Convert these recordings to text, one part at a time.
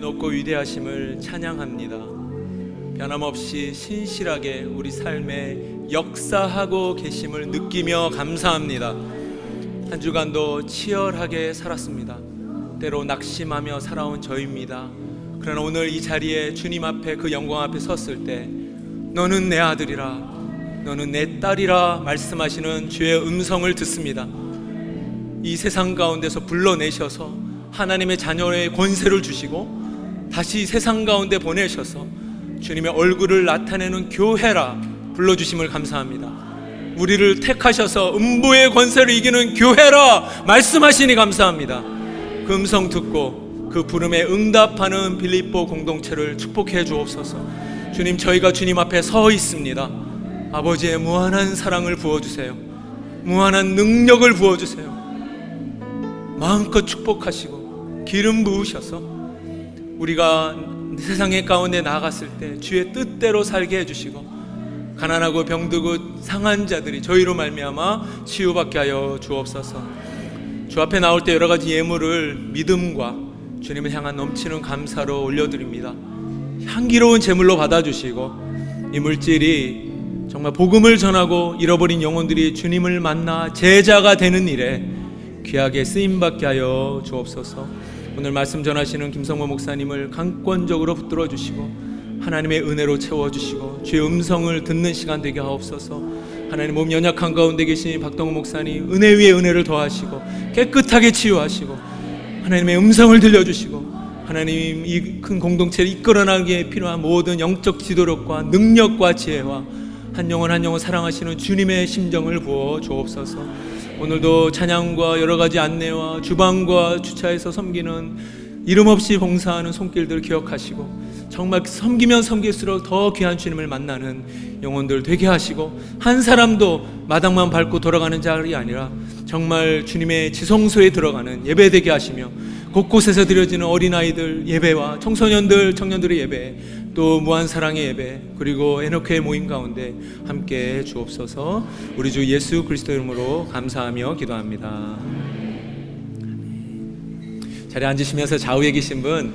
높고 위대하심을 찬양합니다. 변함없이 신실하게 우리 삶에 역사하고 계심을 느끼며 감사합니다. 한 주간도 치열하게 살았습니다. 때로 낙심하며 살아온 저입니다. 그러나 오늘 이 자리에 주님 앞에, 그 영광 앞에 섰을 때 너는 내 아들이라, 너는 내 딸이라 말씀하시는 주의 음성을 듣습니다. 이 세상 가운데서 불러내셔서 하나님의 자녀의 권세를 주시고 다시 세상 가운데 보내셔서 주님의 얼굴을 나타내는 교회라 불러주심을 감사합니다. 우리를 택하셔서 음부의 권세를 이기는 교회라 말씀하시니 감사합니다. 그 음성 듣고 그 부름에 응답하는 빌립보 공동체를 축복해 주옵소서. 주님, 저희가 주님 앞에 서 있습니다. 아버지의 무한한 사랑을 부어주세요. 무한한 능력을 부어주세요. 마음껏 축복하시고 기름 부으셔서 우리가 세상의 가운데 나아갔을 때 주의 뜻대로 살게 해주시고 가난하고 병들고 상한 자들이 저희로 말미암아 치유받게 하여 주옵소서. 주 앞에 나올 때 여러 가지 예물을 믿음과 주님을 향한 넘치는 감사로 올려드립니다. 향기로운 제물로 받아주시고 이 물질이 정말 복음을 전하고 잃어버린 영혼들이 주님을 만나 제자가 되는 일에 귀하게 쓰임받게 하여 주옵소서. 오늘 말씀 전하시는 김성모 목사님을 강권적으로 붙들어 주시고 하나님의 은혜로 채워주시고 주의 음성을 듣는 시간 되게 하옵소서. 하나님, 몸 연약한 가운데 계신 박동호 목사님 은혜 위에 은혜를 더하시고 깨끗하게 치유하시고 하나님의 음성을 들려주시고 하나님, 이 큰 공동체를 이끌어나기에 필요한 모든 영적 지도력과 능력과 지혜와 한 영혼 한 영혼 사랑하시는 주님의 심정을 부어 주옵소서. 오늘도 찬양과 여러 가지 안내와 주방과 주차에서 섬기는 이름 없이 봉사하는 손길들 기억하시고 정말 섬기면 섬길수록 더 귀한 주님을 만나는 영혼들 되게 하시고 한 사람도 마당만 밟고 돌아가는 자리 아니라 정말 주님의 지성소에 들어가는 예배 되게 하시며 곳곳에서 드려지는 어린아이들 예배와 청소년들, 청년들의 예배, 또 무한사랑의 예배, 그리고 에노크의 모임 가운데 함께 주옵소서. 우리 주 예수 그리스도 이름으로 감사하며 기도합니다. 자리에 앉으시면서 좌우에 계신 분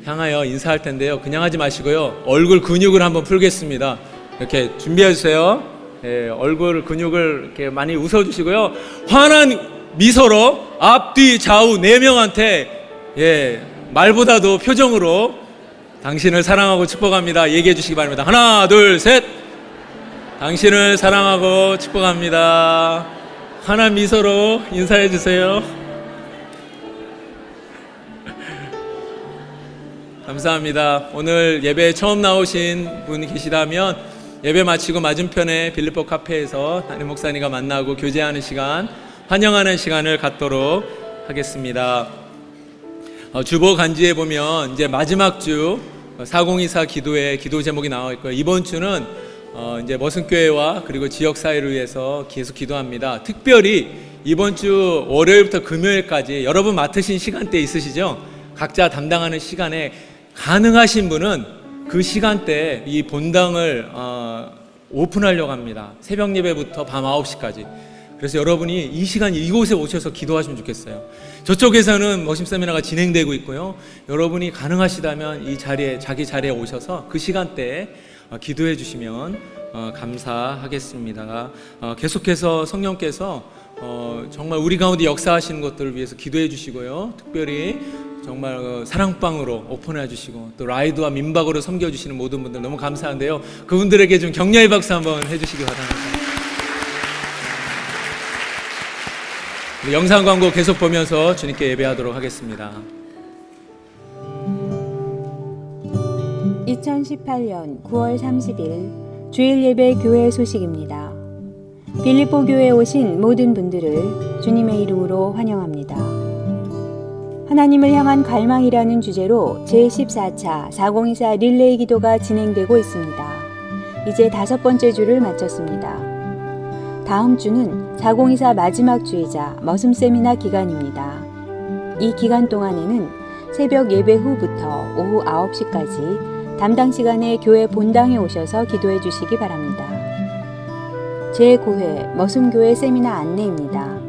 향하여 인사할 텐데요, 그냥 하지 마시고요, 얼굴 근육을 한번 풀겠습니다. 이렇게 준비해 주세요. 예, 얼굴 근육을 이렇게 많이 웃어주시고요, 환한 미소로 앞뒤 좌우 4명한테 말보다도 표정으로 당신을 사랑하고 축복합니다 얘기해 주시기 바랍니다. 하나, 둘, 셋. 당신을 사랑하고 축복합니다. 환한 미소로 인사해 주세요. 감사합니다. 오늘 예배에 처음 나오신 분 계시다면 예배 마치고 맞은편에 빌립보 카페에서 담임 목사님과 만나고 교제하는 시간, 환영하는 시간을 갖도록 하겠습니다. 주보 간지에 보면 이제 마지막 주 4024 기도의 기도 제목이 나와 있고요. 이번 주는 이제 머슴교회와 그리고 지역사회를 위해서 계속 기도합니다. 특별히 이번 주 월요일부터 금요일까지 여러분 맡으신 시간대 있으시죠? 각자 담당하는 시간에 가능하신 분은 그 시간대에 이 본당을 오픈하려고 합니다. 새벽 예배부터 밤 9시까지. 그래서 여러분이 이 시간 이곳에 오셔서 기도하시면 좋겠어요. 저쪽에서는 머심 세미나가 진행되고 있고요, 여러분이 가능하시다면 이 자리에, 자기 자리에 오셔서 그 시간대에 기도해 주시면 감사하겠습니다. 계속해서 성령께서 정말 우리 가운데 역사하시는 것들을 위해서 기도해 주시고요, 특별히 정말 사랑방으로 오픈해 주시고 또 라이드와 민박으로 섬겨주시는 모든 분들 너무 감사한데요, 그분들에게 좀 격려의 박수 한번 해주시기 바랍니다. 영상 광고 계속 보면서 주님께 예배하도록 하겠습니다. 2018년 9월 30일 주일 예배 교회 소식입니다. 빌립보 교회에 오신 모든 분들을 주님의 이름으로 환영합니다. 하나님을 향한 갈망이라는 주제로 제14차 4024 릴레이 기도가 진행되고 있습니다. 이제 5번째 주를 마쳤습니다. 다음 주는 4024 마지막 주이자 머슴 세미나 기간입니다. 이 기간 동안에는 새벽 예배 후부터 오후 9시까지 담당 시간에 교회 본당에 오셔서 기도해 주시기 바랍니다. 제9회 머슴교회 세미나 안내입니다.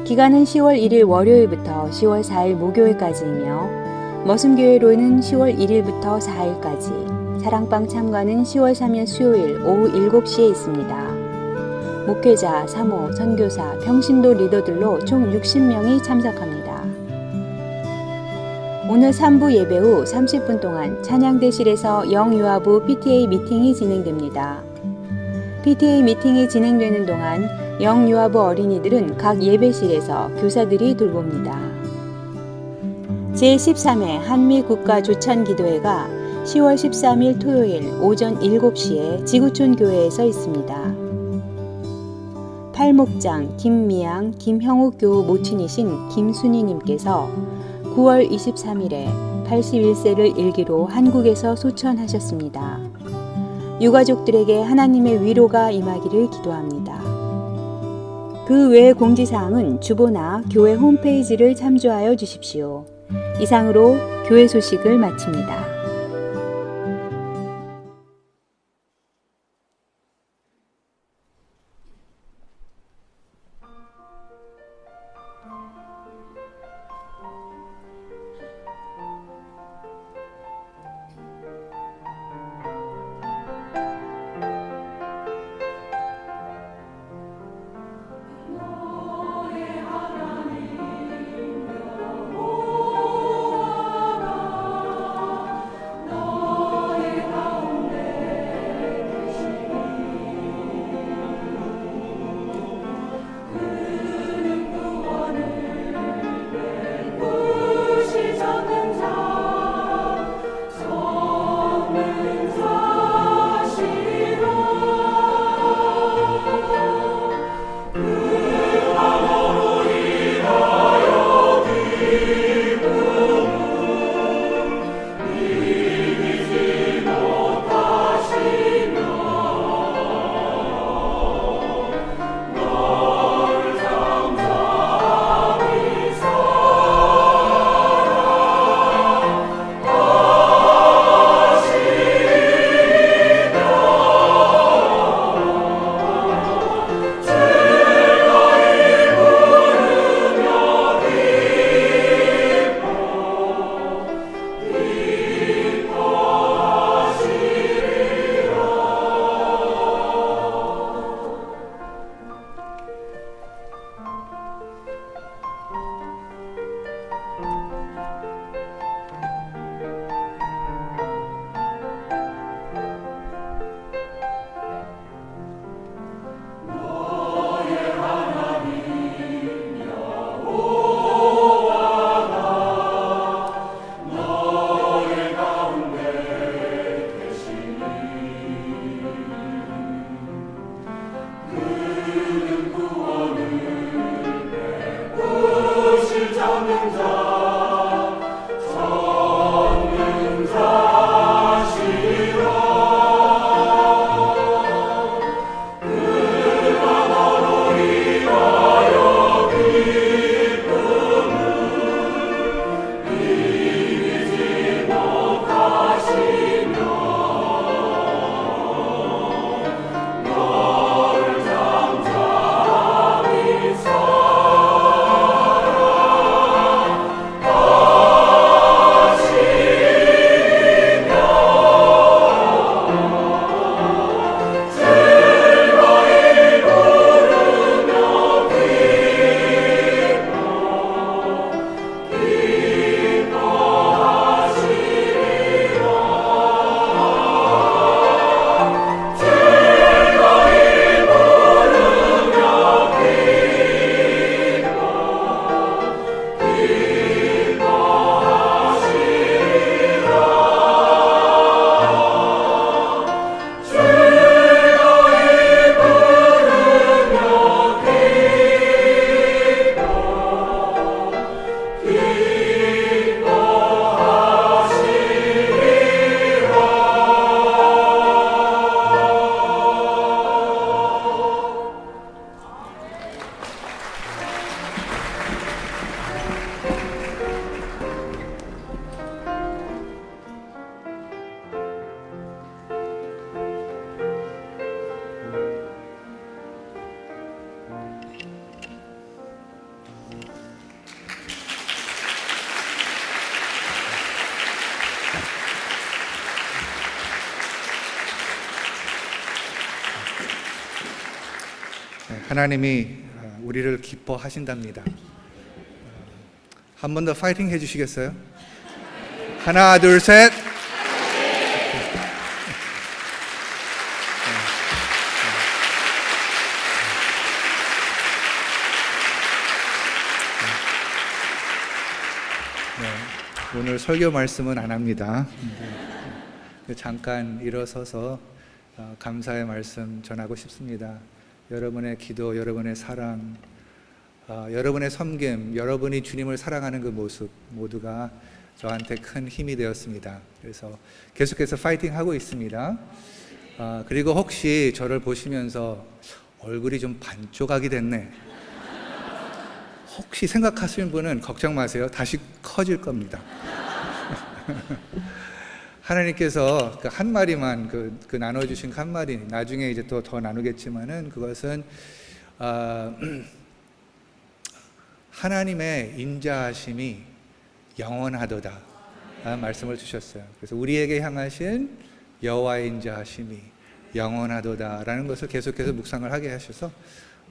기간은 10월 1일 월요일부터 10월 4일 목요일까지이며 머슴교회로는 10월 1일부터 4일까지, 사랑방 참관은 10월 3일 수요일 오후 7시에 있습니다. 목회자, 사모, 선교사, 평신도 리더들로 총 60명이 참석합니다. 오늘 3부 예배 후 30분 동안 찬양대실에서 영유아부 PTA 미팅이 진행됩니다. PTA 미팅이 진행되는 동안 영유아부 어린이들은 각 예배실에서 교사들이 돌봅니다. 제13회 한미국가조찬기도회가 10월 13일 토요일 오전 7시에 지구촌 교회에서 있습니다. 팔목장 김미양, 김형욱 교우 모친이신 김순희님께서 9월 23일에 81세를 일기로 한국에서 소천하셨습니다. 유가족들에게 하나님의 위로가 임하기를 기도합니다. 그 외 공지사항은 주보나 교회 홈페이지를 참조하여 주십시오. 이상으로 교회 소식을 마칩니다. 하나님이 우리를 기뻐하신답니다. 한 번 더 파이팅 해주시겠어요? 하나, 둘, 셋. 네, 오늘 설교 말씀은 안 합니다. 잠깐 일어서서 감사의 말씀 전하고 싶습니다. 여러분의 기도, 여러분의 사랑, 여러분의 섬김, 여러분이 주님을 사랑하는 그 모습 모두가 저한테 큰 힘이 되었습니다. 그래서 계속해서 파이팅 하고 있습니다. 그리고 혹시 저를 보시면서 얼굴이 좀 반쪽하게 됐네, 혹시 생각하시는 분은 걱정 마세요. 다시 커질 겁니다. 하나님께서 그 한 마리만 그 나눠주신 한 마리, 나중에 이제 또 더 나누겠지만은 그것은 하나님의 인자하심이 영원하도다 말씀을 주셨어요. 그래서 우리에게 향하신 여호와의 인자하심이 영원하도다라는 것을 계속해서 묵상을 하게 하셔서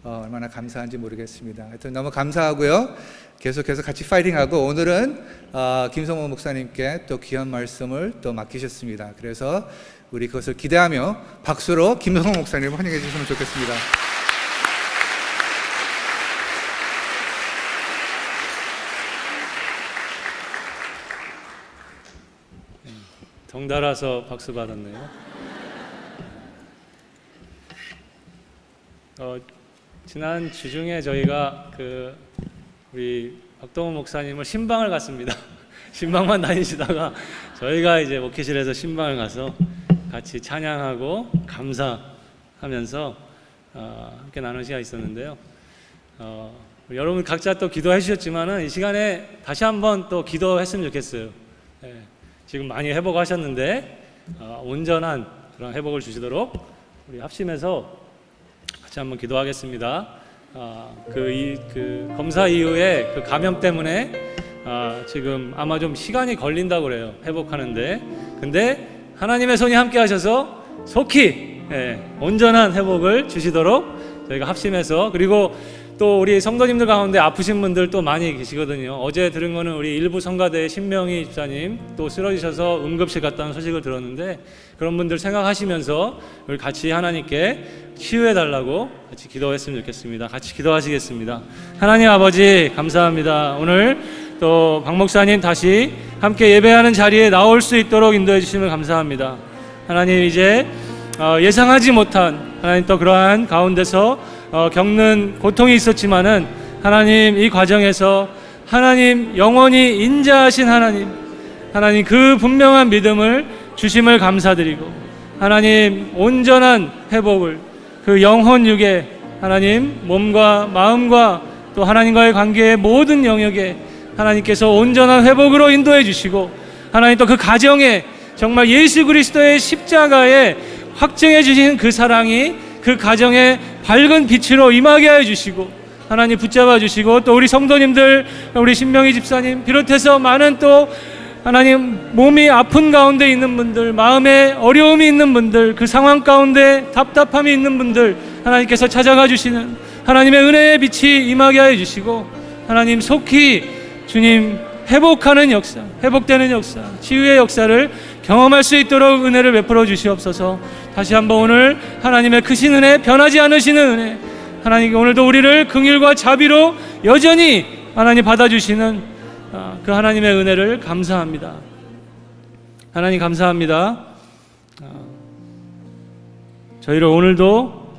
얼마나 감사한지 모르겠습니다. 하여튼 너무 감사하고요. 계속해서 같이 파이팅하고, 오늘은 김성모 목사님께 또 귀한 말씀을 또 맡기셨습니다. 그래서 우리 그것을 기대하며 박수로 김성모 목사님을 환영해 주시면 좋겠습니다. 덩달아서 박수 받았네요. 지난 주중에 저희가 우리 박동훈 목사님을 신방을 갔습니다. 신방만 다니시다가 저희가 이제 목회실에서 신방을 가서 같이 찬양하고 감사하면서 함께 나눈 시간이 있었는데요. 여러분 각자 또 기도해 주셨지만은 이 시간에 다시 한번 또 기도했으면 좋겠어요. 네, 지금 많이 회복하셨는데 온전한 그런 회복을 주시도록 우리 합심해서 같이 한번 기도하겠습니다. 검사 이후에 그 감염 때문에 지금 아마 좀 시간이 걸린다고 그래요, 회복하는데. 근데 하나님의 손이 함께 하셔서 속히 온전한 회복을 주시도록 저희가 합심해서, 그리고 또 우리 성도님들 가운데 아프신 분들 또 많이 계시거든요. 어제 들은 거는 우리 일부 성가대의 신명희 집사님 또 쓰러지셔서 응급실 갔다는 소식을 들었는데, 그런 분들 생각하시면서 우리 같이 하나님께 치유해 달라고 같이 기도했으면 좋겠습니다. 같이 기도하시겠습니다. 하나님 아버지 감사합니다. 오늘 또 박 목사님 다시 함께 예배하는 자리에 나올 수 있도록 인도해 주시면 감사합니다. 하나님, 이제 예상하지 못한 하나님 또 그러한 가운데서 겪는 고통이 있었지만은 하나님, 이 과정에서 하나님 영원히 인자하신 하나님 그 분명한 믿음을 주심을 감사드리고, 하나님 온전한 회복을, 그 영혼 육에 하나님 몸과 마음과 또 하나님과의 관계의 모든 영역에 하나님께서 온전한 회복으로 인도해 주시고, 하나님 또 그 가정에 정말 예수 그리스도의 십자가에 확증해 주신 그 사랑이 그 가정에 밝은 빛으로 임하게 해 주시고, 하나님 붙잡아 주시고, 또 우리 성도님들, 우리 신명희 집사님 비롯해서 많은 또 하나님 몸이 아픈 가운데 있는 분들, 마음에 어려움이 있는 분들, 그 상황 가운데 답답함이 있는 분들 하나님께서 찾아가 주시는 하나님의 은혜의 빛이 임하게 해 주시고, 하나님 속히 주님 회복하는 역사, 회복되는 역사, 치유의 역사를 경험할 수 있도록 은혜를 베풀어 주시옵소서. 다시 한번 오늘 하나님의 크신 은혜, 변하지 않으시는 은혜, 하나님 오늘도 우리를 긍휼과 자비로 여전히 하나님 받아주시는 그 하나님의 은혜를 감사합니다. 하나님 감사합니다. 저희를 오늘도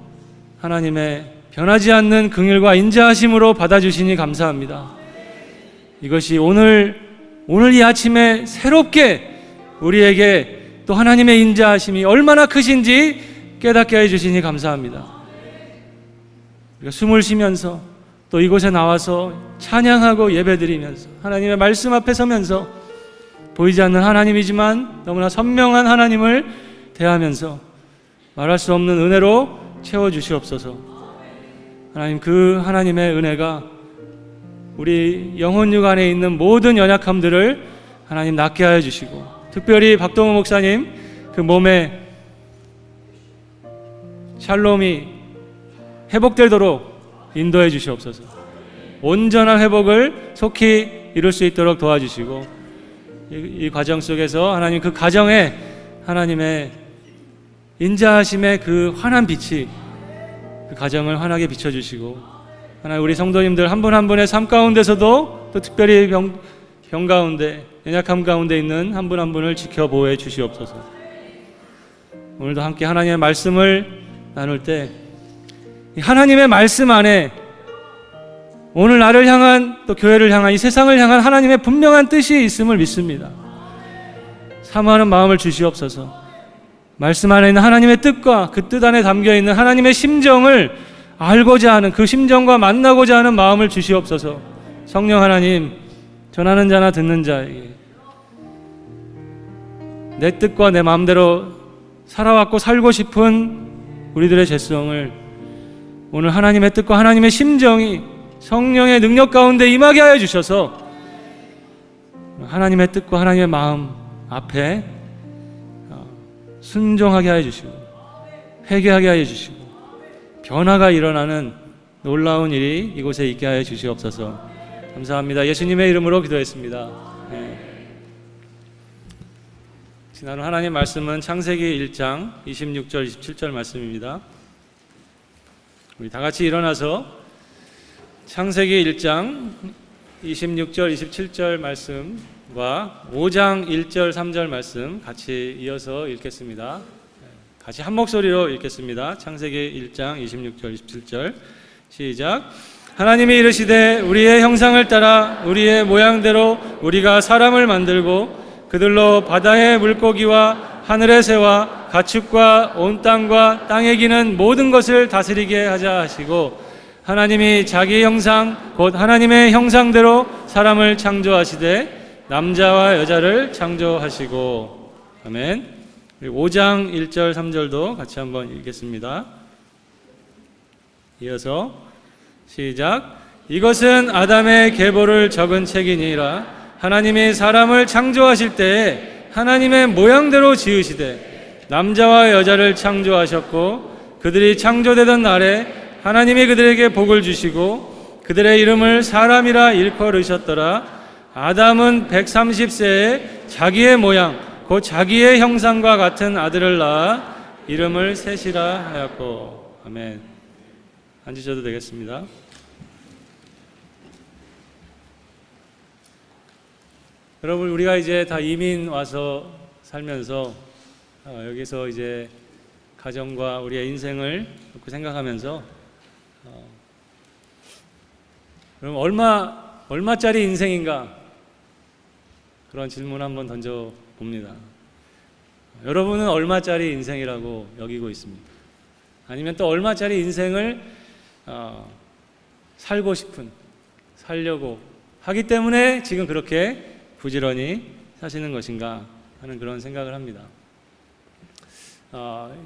하나님의 변하지 않는 긍휼과 인자하심으로 받아주시니 감사합니다. 이것이 오늘 이 아침에 새롭게 우리에게 또 하나님의 인자하심이 얼마나 크신지 깨닫게 해주시니 감사합니다. 우리가 숨을 쉬면서 또 이곳에 나와서 찬양하고 예배드리면서 하나님의 말씀 앞에 서면서 보이지 않는 하나님이지만 너무나 선명한 하나님을 대하면서 말할 수 없는 은혜로 채워주시옵소서. 하나님, 그 하나님의 은혜가 우리 영혼육 안에 있는 모든 연약함들을 하나님 낫게 하여 주시고, 특별히 박동훈 목사님 그 몸에 샬롬이 회복되도록 인도해 주시옵소서. 온전한 회복을 속히 이룰 수 있도록 도와주시고, 이 과정 속에서 하나님 그 가정에 하나님의 인자하심의 그 환한 빛이 그 가정을 환하게 비춰주시고, 하나님 우리 성도님들 한 분 한 분의 삶 가운데서도 또 특별히 병 가운데, 연약함 가운데 있는 한 분 한 분을 지켜 보호해 주시옵소서. 오늘도 함께 하나님의 말씀을 나눌 때 하나님의 말씀 안에 오늘 나를 향한, 또 교회를 향한, 이 세상을 향한 하나님의 분명한 뜻이 있음을 믿습니다. 사모하는 마음을 주시옵소서. 말씀 안에 있는 하나님의 뜻과 그 뜻 안에 담겨있는 하나님의 심정을 알고자 하는, 그 심정과 만나고자 하는 마음을 주시옵소서. 성령 하나님, 전하는 자나 듣는 자에게 내 뜻과 내 마음대로 살아왔고 살고 싶은 우리들의 죄성을 오늘 하나님의 뜻과 하나님의 심정이 성령의 능력 가운데 임하게 하여 주셔서 하나님의 뜻과 하나님의 마음 앞에 순종하게 하여 주시고, 회개하게 하여 주시고, 변화가 일어나는 놀라운 일이 이곳에 있게 하여 주시옵소서. 감사합니다. 예수님의 이름으로 기도했습니다. 네. 지난 하나님 말씀은 창세기 1장 26절 27절 말씀입니다. 우리 다 같이 일어나서 창세기 1장 26절 27절 말씀과 5장 1절 3절 말씀 같이 이어서 읽겠습니다. 같이 한 목소리로 읽겠습니다. 창세기 1장 26절 27절 시작. 하나님이 이르시되 우리의 형상을 따라 우리의 모양대로 우리가 사람을 만들고 그들로 바다의 물고기와 하늘의 새와 가축과 온 땅과 땅에 기는 모든 것을 다스리게 하자 하시고, 하나님이 자기 형상 곧 하나님의 형상대로 사람을 창조하시되 남자와 여자를 창조하시고. 아멘. 5장 1절 3절도 같이 한번 읽겠습니다. 이어서 시작. 이것은 아담의 계보를 적은 책이니라. 하나님이 사람을 창조하실 때에 하나님의 모양대로 지으시되 남자와 여자를 창조하셨고, 그들이 창조되던 날에 하나님이 그들에게 복을 주시고 그들의 이름을 사람이라 일컬으셨더라. 아담은 130세에 자기의 모양 곧 자기의 형상과 같은 아들을 낳아 이름을 셋이라 하였고. 아멘. 앉으셔도 되겠습니다. 여러분, 우리가 이제 다 이민 와서 살면서 여기서 이제 가정과 우리의 인생을 놓고 생각하면서 그럼 얼마짜리 인생인가? 그런 질문 한번 던져 봅니다. 여러분은 얼마짜리 인생이라고 여기고 있습니까? 아니면 또 얼마짜리 인생을 살려고 하기 때문에 지금 그렇게 부지런히 사시는 것인가 하는 그런 생각을 합니다.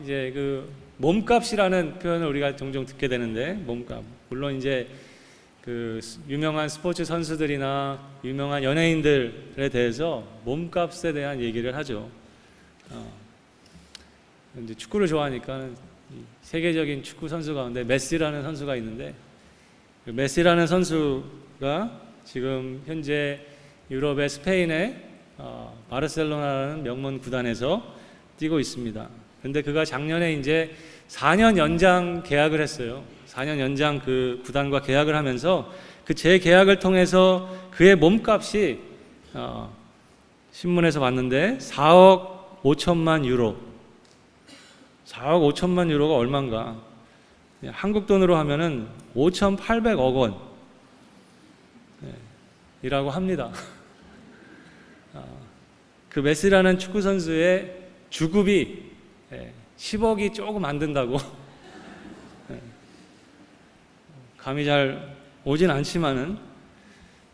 이제 그 몸값이라는 표현을 우리가 종종 듣게 되는데, 몸값. 물론 이제 그 유명한 스포츠 선수들이나 유명한 연예인들에 대해서 몸값에 대한 얘기를 하죠. 이제 축구를 좋아하니까 세계적인 축구 선수 가운데 메시라는 선수가 있는데, 그 메시라는 선수가 지금 현재 유럽의 스페인의 바르셀로나라는 명문 구단에서 뛰고 있습니다. 근데 그가 작년에 이제 4년 연장 계약을 했어요. 4년 연장 그 구단과 계약을 하면서 그 재계약을 통해서 그의 몸값이 신문에서 봤는데 4억 5천만 유로. 4억 5천만 유로가 얼마인가? 한국 돈으로 하면은 5,800억 원 이라고 합니다. 그 메시라는 축구 선수의 주급이 10억이 조금 안 된다고. 감이 잘 오진 않지만은,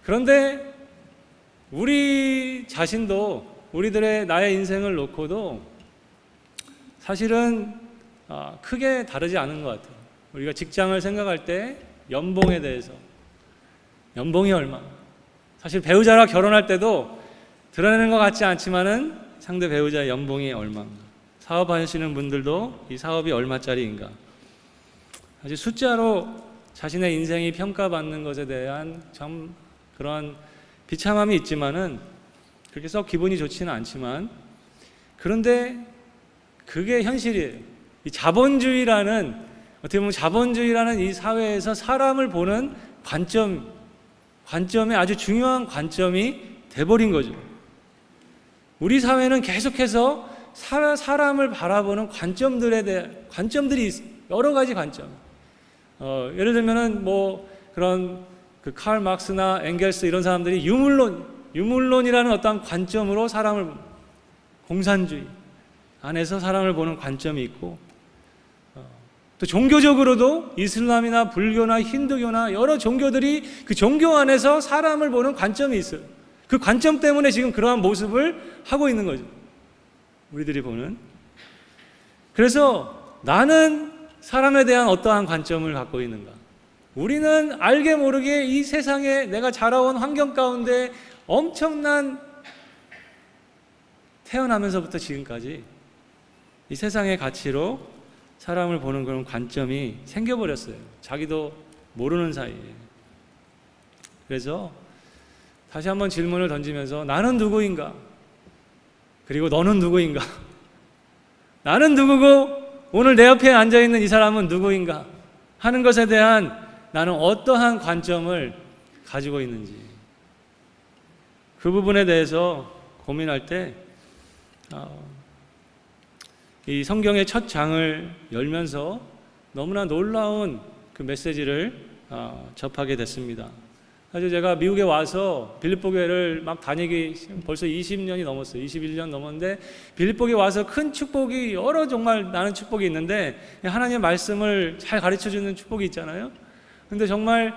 그런데 우리 자신도 우리들의 나의 인생을 놓고도 사실은 크게 다르지 않은 것 같아요. 우리가 직장을 생각할 때 연봉에 대해서, 연봉이 얼마, 사실 배우자랑 결혼할 때도 드러내는 것 같지 않지만은 상대 배우자의 연봉이 얼마인가, 사업하시는 분들도 이 사업이 얼마짜리인가 아주 숫자로 자신의 인생이 평가받는 것에 대한 참 그런 비참함이 있지만은 그렇게 썩 기분이 좋지는 않지만, 그런데 그게 현실이에요. 이 자본주의라는, 어떻게 보면 자본주의라는 이 사회에서 사람을 보는 관점에 아주 중요한 관점이 돼버린 거죠. 우리 사회는 계속해서 사람을 바라보는 관점들이 여러 가지 관점. 예를 들면은 뭐 그런 그 칼 막스나 엥겔스 이런 사람들이 유물론이라는 어떤 관점으로 사람을, 공산주의 안에서 사람을 보는 관점이 있고, 또 종교적으로도 이슬람이나 불교나 힌두교나 여러 종교들이 그 종교 안에서 사람을 보는 관점이 있어요. 그 관점 때문에 지금 그러한 모습을 하고 있는 거죠, 우리들이 보는. 그래서 나는 사람에 대한 어떠한 관점을 갖고 있는가? 우리는 알게 모르게 이 세상에 내가 자라온 환경 가운데 엄청난, 태어나면서부터 지금까지 이 세상의 가치로 사람을 보는 그런 관점이 생겨버렸어요. 자기도 모르는 사이에. 그래서 다시 한번 질문을 던지면서 나는 누구인가? 그리고 너는 누구인가? 나는 누구고 오늘 내 옆에 앉아있는 이 사람은 누구인가? 하는 것에 대한 나는 어떠한 관점을 가지고 있는지, 그 부분에 대해서 고민할 때 이 성경의 첫 장을 열면서 너무나 놀라운 그 메시지를 접하게 됐습니다. 사실 제가 미국에 와서 빌립보 교회를 막 다니기 벌써 20년이 넘었어요. 21년 넘었는데 빌립보에 와서 큰 축복이, 여러 정말 나는 축복이 있는데 하나님의 말씀을 잘 가르쳐주는 축복이 있잖아요. 근데 정말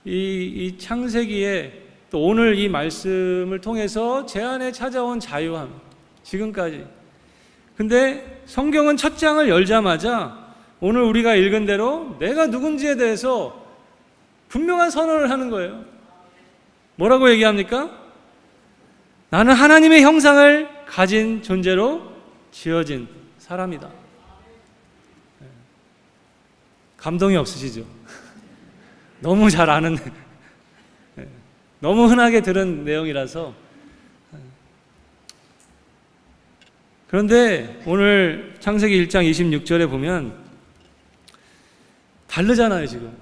이 창세기에 또 오늘 이 말씀을 통해서 제 안에 찾아온 자유함, 지금까지. 근데 성경은 첫 장을 열자마자 오늘 우리가 읽은 대로 내가 누군지에 대해서 분명한 선언을 하는 거예요. 뭐라고 얘기합니까? 나는 하나님의 형상을 가진 존재로 지어진 사람이다. 감동이 없으시죠? 너무 잘 아는, 너무 흔하게 들은 내용이라서. 그런데 오늘 창세기 1장 26절에 보면 다르잖아요, 지금.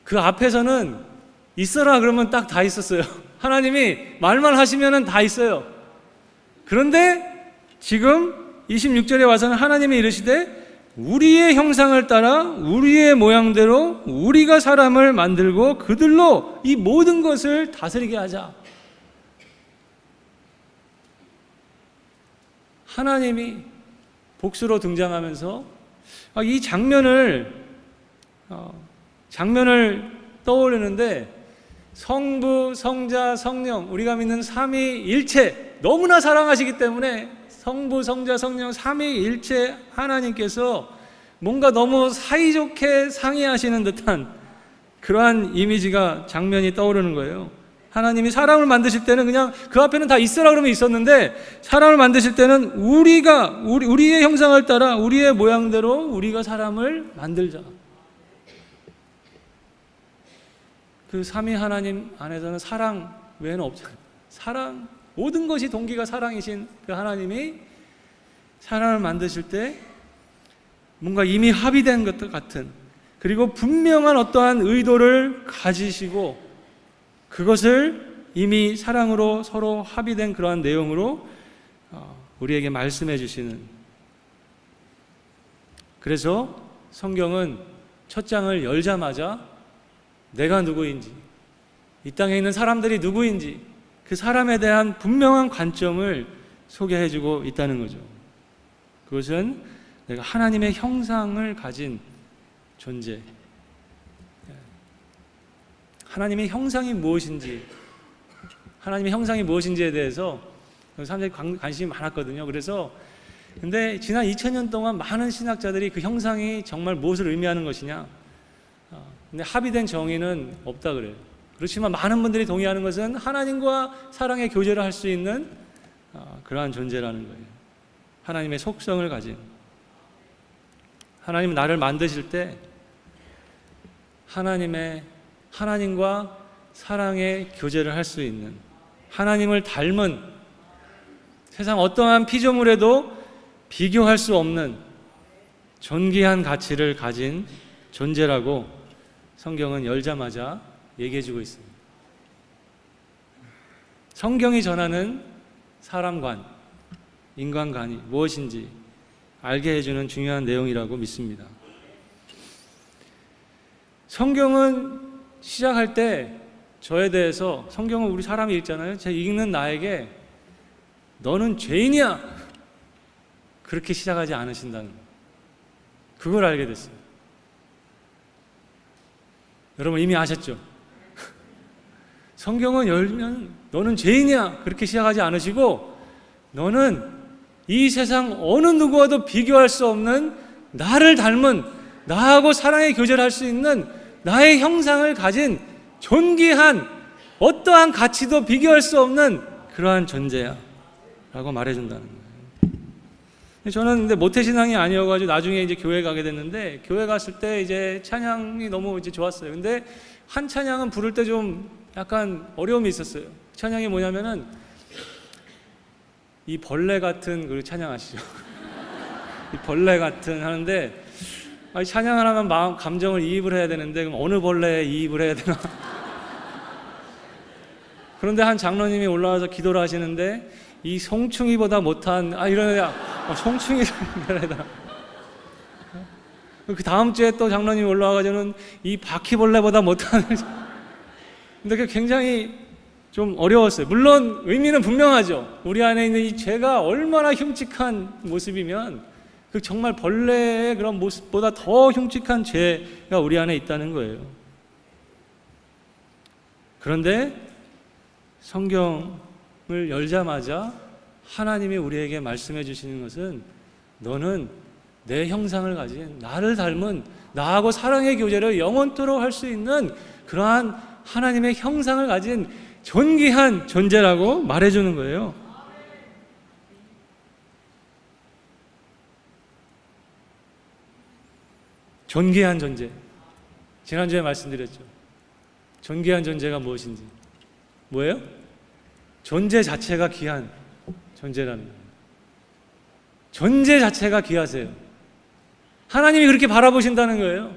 그 앞에서는 있어라 그러면 딱 다 있었어요. 하나님이 말만 하시면은 다 있어요. 그런데 지금 26절에 와서는 하나님이 이르시되 우리의 형상을 따라 우리의 모양대로 우리가 사람을 만들고 그들로 이 모든 것을 다스리게 하자. 하나님이 복수로 등장하면서 이 장면을 떠올리는데 성부, 성자, 성령, 우리가 믿는 삼위일체 너무나 사랑하시기 때문에 성부, 성자, 성령 삼위일체 하나님께서 뭔가 너무 사이좋게 상의하시는 듯한 그러한 이미지가, 장면이 떠오르는 거예요. 하나님이 사람을 만드실 때는 그냥 그 앞에는 다 있으라 그러면 있었는데, 사람을 만드실 때는 우리의 형상을 따라 우리의 모양대로 우리가 사람을 만들자. 그 삼위 하나님 안에서는 사랑 외에는 없잖아요. 사랑, 모든 것이 동기가 사랑이신 그 하나님이 사람을 만드실 때 뭔가 이미 합의된 것 같은, 그리고 분명한 어떠한 의도를 가지시고 그것을 이미 사랑으로 서로 합의된 그러한 내용으로 우리에게 말씀해 주시는. 그래서 성경은 첫 장을 열자마자 내가 누구인지, 이 땅에 있는 사람들이 누구인지 그 사람에 대한 분명한 관점을 소개해 주고 있다는 거죠. 그것은 내가 하나님의 형상을 가진 존재, 하나님의 형상이 무엇인지, 하나님의 형상이 무엇인지에 대해서 사람들이 관심이 많았거든요. 그래서 근데 지난 2000년 동안 많은 신학자들이 그 형상이 정말 무엇을 의미하는 것이냐, 근데 합의된 정의는 없다 그래요. 그렇지만 많은 분들이 동의하는 것은 하나님과 사랑의 교제를 할 수 있는 그러한 존재라는 거예요. 하나님의 속성을 가진 하나님 나를 만드실 때 하나님과 사랑의 교제를 할 수 있는, 하나님을 닮은, 세상 어떠한 피조물에도 비교할 수 없는 존귀한 가치를 가진 존재라고 성경은 열자마자 얘기해주고 있습니다. 성경이 전하는 사람관, 인간관이 무엇인지 알게 해주는 중요한 내용이라고 믿습니다. 성경은 시작할 때 저에 대해서, 성경은 우리 사람이 읽잖아요. 제 읽는 나에게 너는 죄인이야, 그렇게 시작하지 않으신다는 거예요. 그걸 알게 됐어요. 여러분 이미 아셨죠? 성경은 열면 너는 죄인이야, 그렇게 시작하지 않으시고 너는 이 세상 어느 누구와도 비교할 수 없는 나를 닮은, 나하고 사랑의 교제를 할 수 있는 나의 형상을 가진 존귀한, 어떠한 가치도 비교할 수 없는 그러한 존재야 라고 말해준다는 거예요. 저는 근데 모태신앙이 아니어가지고 나중에 이제 교회 가게 됐는데, 교회 갔을 때 이제 찬양이 너무 이제 좋았어요. 근데 한 찬양은 부를 때 좀 약간 어려움이 있었어요. 찬양이 뭐냐면은 이 벌레 같은, 그 찬양 아시죠? 이 벌레 같은 하는데, 찬양을 하면 마음, 감정을 이입을 해야 되는데 그럼 어느 벌레에 이입을 해야 되나? 그런데 한 장로님이 올라와서 기도를 하시는데 이 송충이보다 못한, 이런 애야, 송충이를 해라. 그 다음 주에 또 장로님이 올라와가지고는 이 바퀴벌레보다 못한. 근데 그게 굉장히 좀 어려웠어요. 물론 의미는 분명하죠. 우리 안에 있는 이 죄가 얼마나 흉측한 모습이면 그 정말 벌레의 그런 모습보다 더 흉측한 죄가 우리 안에 있다는 거예요. 그런데 성경을 열자마자 하나님이 우리에게 말씀해 주시는 것은 너는 내 형상을 가진, 나를 닮은, 나하고 사랑의 교제를 영원토록 할 수 있는 그러한 하나님의 형상을 가진 존귀한 존재라고 말해주는 거예요. 존귀한 존재. 지난주에 말씀드렸죠. 존귀한 존재가 무엇인지. 뭐예요? 존재 자체가 귀한 존재라는 거예요. 존재 자체가 귀하세요. 하나님이 그렇게 바라보신다는 거예요.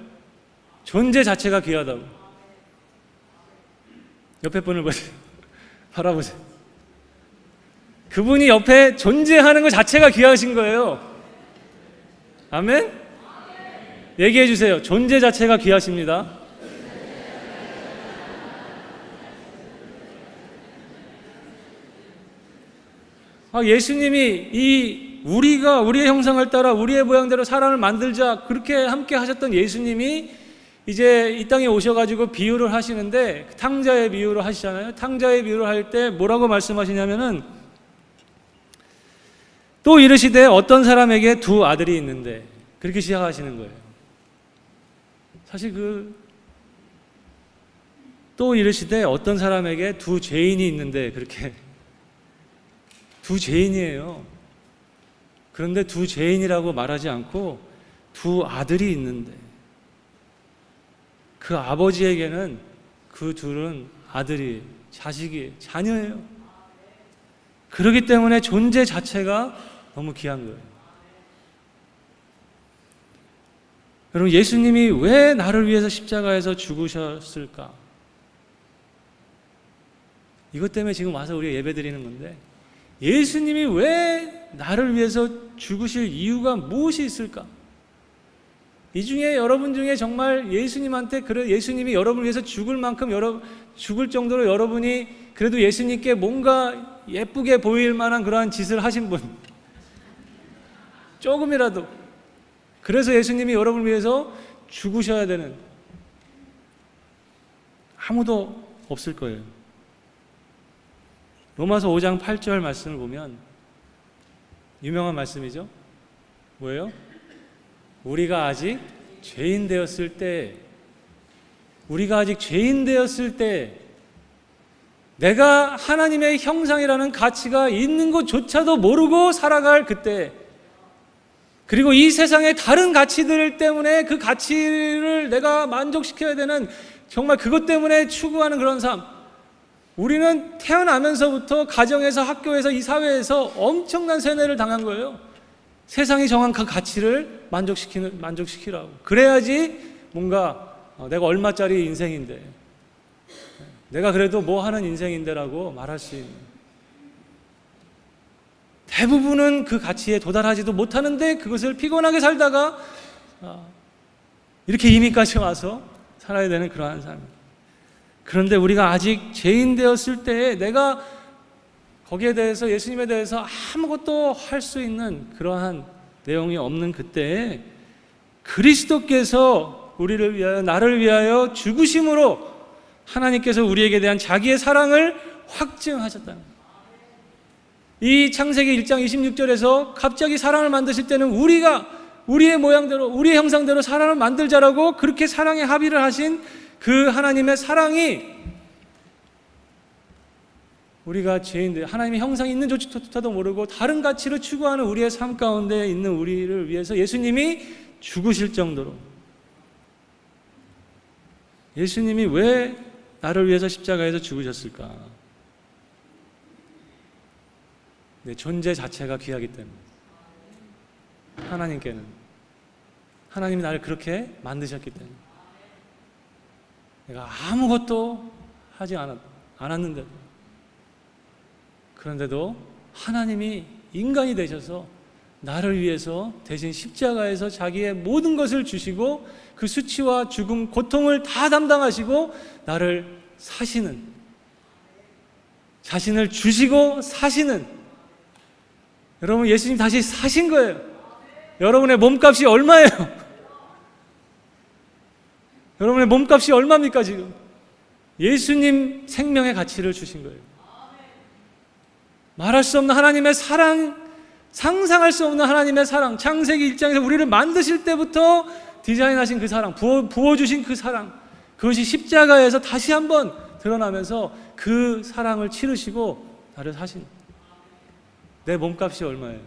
존재 자체가 귀하다고. 옆에 분을 보세요. 바라보세요. 그분이 옆에 존재하는 것 자체가 귀하신 거예요. 아멘? 얘기해 주세요. 존재 자체가 귀하십니다. 예수님이 우리가 우리의 형상을 따라 우리의 모양대로 사람을 만들자, 그렇게 함께 하셨던 예수님이 이제 이 땅에 오셔가지고 비유를 하시는데, 탕자의 비유를 하시잖아요. 탕자의 비유를 할 때 뭐라고 말씀하시냐면은, 또 이르시되 어떤 사람에게 두 아들이 있는데, 그렇게 시작하시는 거예요. 사실 또 이르시되 어떤 사람에게 두 죄인이 있는데, 그렇게 두 죄인이에요. 그런데 두 죄인이라고 말하지 않고 두 아들이 있는데, 그 아버지에게는 그 둘은 아들이, 자식이, 자녀예요. 그렇기 때문에 존재 자체가 너무 귀한 거예요. 여러분, 예수님이 왜 나를 위해서 십자가에서 죽으셨을까? 이것 때문에 지금 와서 우리가 예배 드리는 건데, 예수님이 왜 나를 위해서 죽으실 이유가 무엇이 있을까? 이 중에 여러분 중에 정말 예수님한테, 예수님이 여러분을 위해서 죽을 만큼, 죽을 정도로 여러분이 그래도 예수님께 뭔가 예쁘게 보일 만한 그러한 짓을 하신 분, 조금이라도, 그래서 예수님이 여러분을 위해서 죽으셔야 되는, 아무도 없을 거예요. 로마서 5장 8절 말씀을 보면 유명한 말씀이죠. 뭐예요? 우리가 아직 죄인 되었을 때, 내가 하나님의 형상이라는 가치가 있는 것조차도 모르고 살아갈 그때, 그리고 이 세상의 다른 가치들 때문에 그 가치를 내가 만족시켜야 되는, 정말 그것 때문에 추구하는 그런 삶. 우리는 태어나면서부터 가정에서, 학교에서, 이 사회에서 엄청난 세뇌를 당한 거예요. 세상이 정한 그 가치를 만족시키라고. 그래야지 뭔가 내가 얼마짜리 인생인데, 내가 그래도 뭐 하는 인생인데라고 말할 수 있는. 대부분은 그 가치에 도달하지도 못하는데 그것을 피곤하게 살다가 이렇게 이민까지 와서 살아야 되는 그러한 삶. 그런데 우리가 아직 죄인 되었을 때에 내가 거기에 대해서, 예수님에 대해서 아무것도 할 수 있는 그러한 내용이 없는 그때에 그리스도께서 우리를 위하여, 나를 위하여 죽으심으로 하나님께서 우리에게 대한 자기의 사랑을 확증하셨다는 거예요. 이 창세기 1장 26절에서 갑자기 사람을 만드실 때는 우리가 우리의 모양대로, 우리의 형상대로 사람을 만들자라고 그렇게 사랑에 합의를 하신 그 하나님의 사랑이, 우리가 죄인들, 하나님의 형상이 있는 조차도 모르고 다른 가치를 추구하는 우리의 삶 가운데 있는 우리를 위해서 예수님이 죽으실 정도로, 예수님이 왜 나를 위해서 십자가에서 죽으셨을까? 내 존재 자체가 귀하기 때문에. 하나님께는, 하나님이 나를 그렇게 만드셨기 때문에. 내가 아무것도 하지 않았는데도, 그런데도 하나님이 인간이 되셔서 나를 위해서 대신 십자가에서 자기의 모든 것을 주시고 그 수치와 죽음, 고통을 다 담당하시고 나를 사시는, 자신을 주시고 사시는, 여러분, 예수님 다시 사신 거예요. 여러분의 몸값이 얼마예요? 여러분의 몸값이 얼마입니까 지금? 예수님 생명의 가치를 주신 거예요. 말할 수 없는 하나님의 사랑, 상상할 수 없는 하나님의 사랑, 창세기 1장에서 우리를 만드실 때부터 디자인하신 그 사랑, 부어주신 그 사랑, 그것이 십자가에서 다시 한번 드러나면서 그 사랑을 치르시고 나를 사신. 내 몸값이 얼마예요?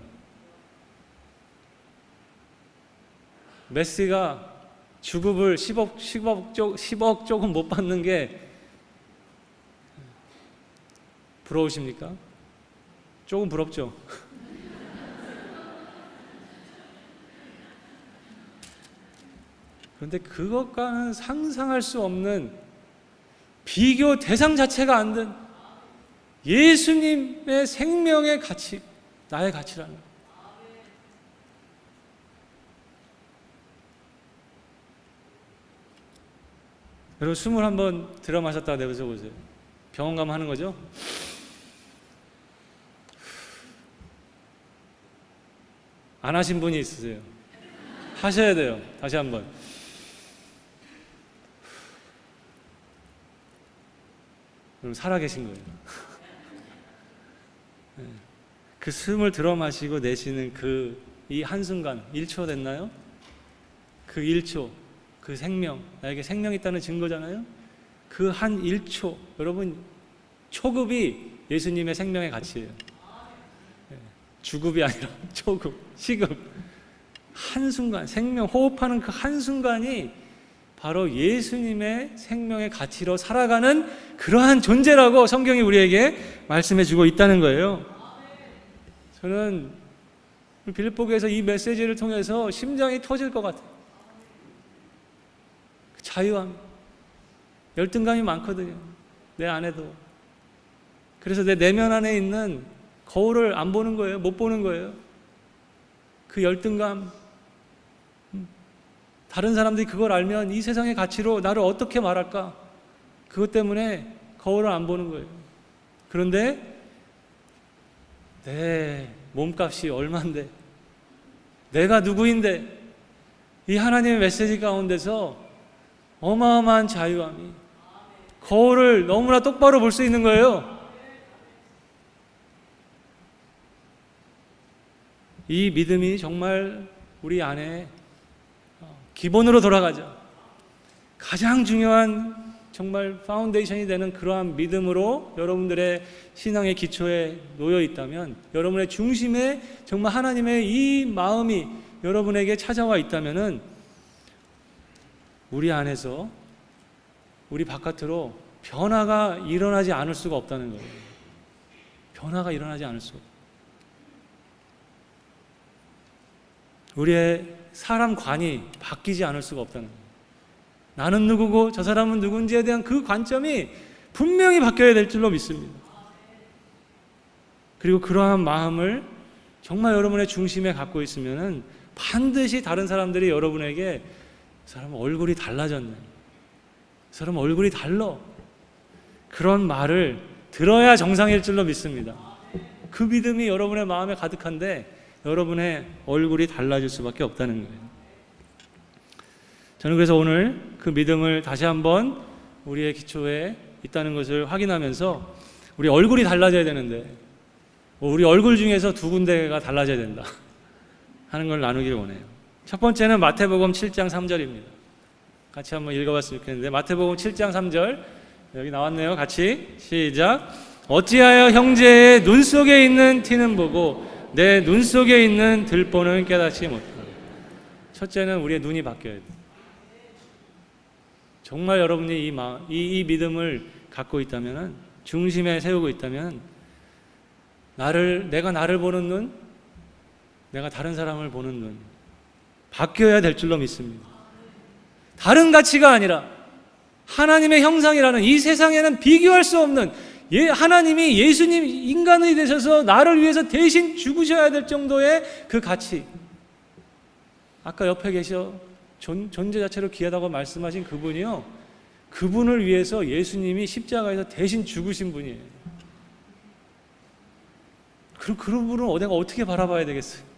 메시가 주급을 10억 조금 못 받는 게 부러우십니까? 조금 부럽죠? 그런데 그것과는 상상할 수 없는, 비교 대상 자체가 안 된 예수님의 생명의 가치, 나의 가치라는 거예요. 여러분, 숨을 한번 들어 마셨다가 내뱉어 보세요. 병원 가면 하는 거죠? 안 하신 분이 있으세요? 하셔야 돼요. 다시 한번. 여러분, 살아계신 거예요. 그 숨을 들어 마시고 내쉬는 이 한순간, 1초 됐나요? 그 1초, 그 생명, 나에게 생명이 있다는 증거잖아요? 그 한 1초, 여러분, 초급이 예수님의 생명의 가치예요. 주급이 아니라 초급, 시급. 한순간, 생명, 호흡하는 그 한순간이 바로 예수님의 생명의 가치로 살아가는 그러한 존재라고 성경이 우리에게 말씀해 주고 있다는 거예요. 저는 빌립보교에서 이 메시지를 통해서 심장이 터질 것 같아요. 자유함, 열등감이 많거든요, 내 안에도. 그래서 내 내면 안에 있는 거울을 안 보는 거예요. 못 보는 거예요. 그 열등감, 다른 사람들이 그걸 알면 이 세상의 가치로 나를 어떻게 말할까? 그것 때문에 거울을 안 보는 거예요. 그런데 내 몸값이 얼만데, 내가 누구인데, 이 하나님의 메시지 가운데서 어마어마한 자유함이, 거울을 너무나 똑바로 볼 수 있는 거예요. 이 믿음이 정말 우리 안에 기본으로 돌아가자. 가장 중요한 정말 파운데이션이 되는 그러한 믿음으로 여러분들의 신앙의 기초에 놓여 있다면, 여러분의 중심에 정말 하나님의 이 마음이, 여러분에게 찾아와 있다면은 우리 안에서 우리 바깥으로 변화가 일어나지 않을 수가 없다는 거예요. 변화가 일어나지 않을 수가 없어요. 우리의 사람관이 바뀌지 않을 수가 없다는 거예요. 나는 누구고 저 사람은 누군지에 대한 그 관점이 분명히 바뀌어야 될 줄로 믿습니다. 그리고 그러한 마음을 정말 여러분의 중심에 갖고 있으면은 반드시 다른 사람들이 여러분에게 그 사람 얼굴이 달라졌네, 그 사람 얼굴이 달라, 그런 말을 들어야 정상일 줄로 믿습니다. 그 믿음이 여러분의 마음에 가득한데 여러분의 얼굴이 달라질 수밖에 없다는 거예요. 저는 그래서 오늘 그 믿음을 다시 한번 우리의 기초에 있다는 것을 확인하면서 우리 얼굴이 달라져야 되는데 우리 얼굴 중에서 두 군데가 달라져야 된다 하는 걸 나누기를 원해요. 첫 번째는 마태복음 7장 3절입니다. 같이 한번 읽어봤으면 좋겠는데, 마태복음 7장 3절 여기 나왔네요. 같이 시작. 어찌하여 형제의 눈 속에 있는 티는 보고 내 눈 속에 있는 들보는 깨닫지 못하나. 첫째는 우리의 눈이 바뀌어야 돼요. 정말 여러분이 이 믿음을 갖고 있다면, 중심에 세우고 있다면, 내가 나를 보는 눈, 내가 다른 사람을 보는 눈 바뀌어야 될 줄로 믿습니다. 다른 가치가 아니라 하나님의 형상이라는 이 세상에는 비교할 수 없는 하나님이 예수님 인간이 되셔서 나를 위해서 대신 죽으셔야 될 정도의 그 가치. 아까 옆에 계셔 존재 자체로 귀하다고 말씀하신 그분이요, 그분을 위해서 예수님이 십자가에서 대신 죽으신 분이에요. 그럼 그런 분을 내가 어떻게 바라봐야 되겠어요?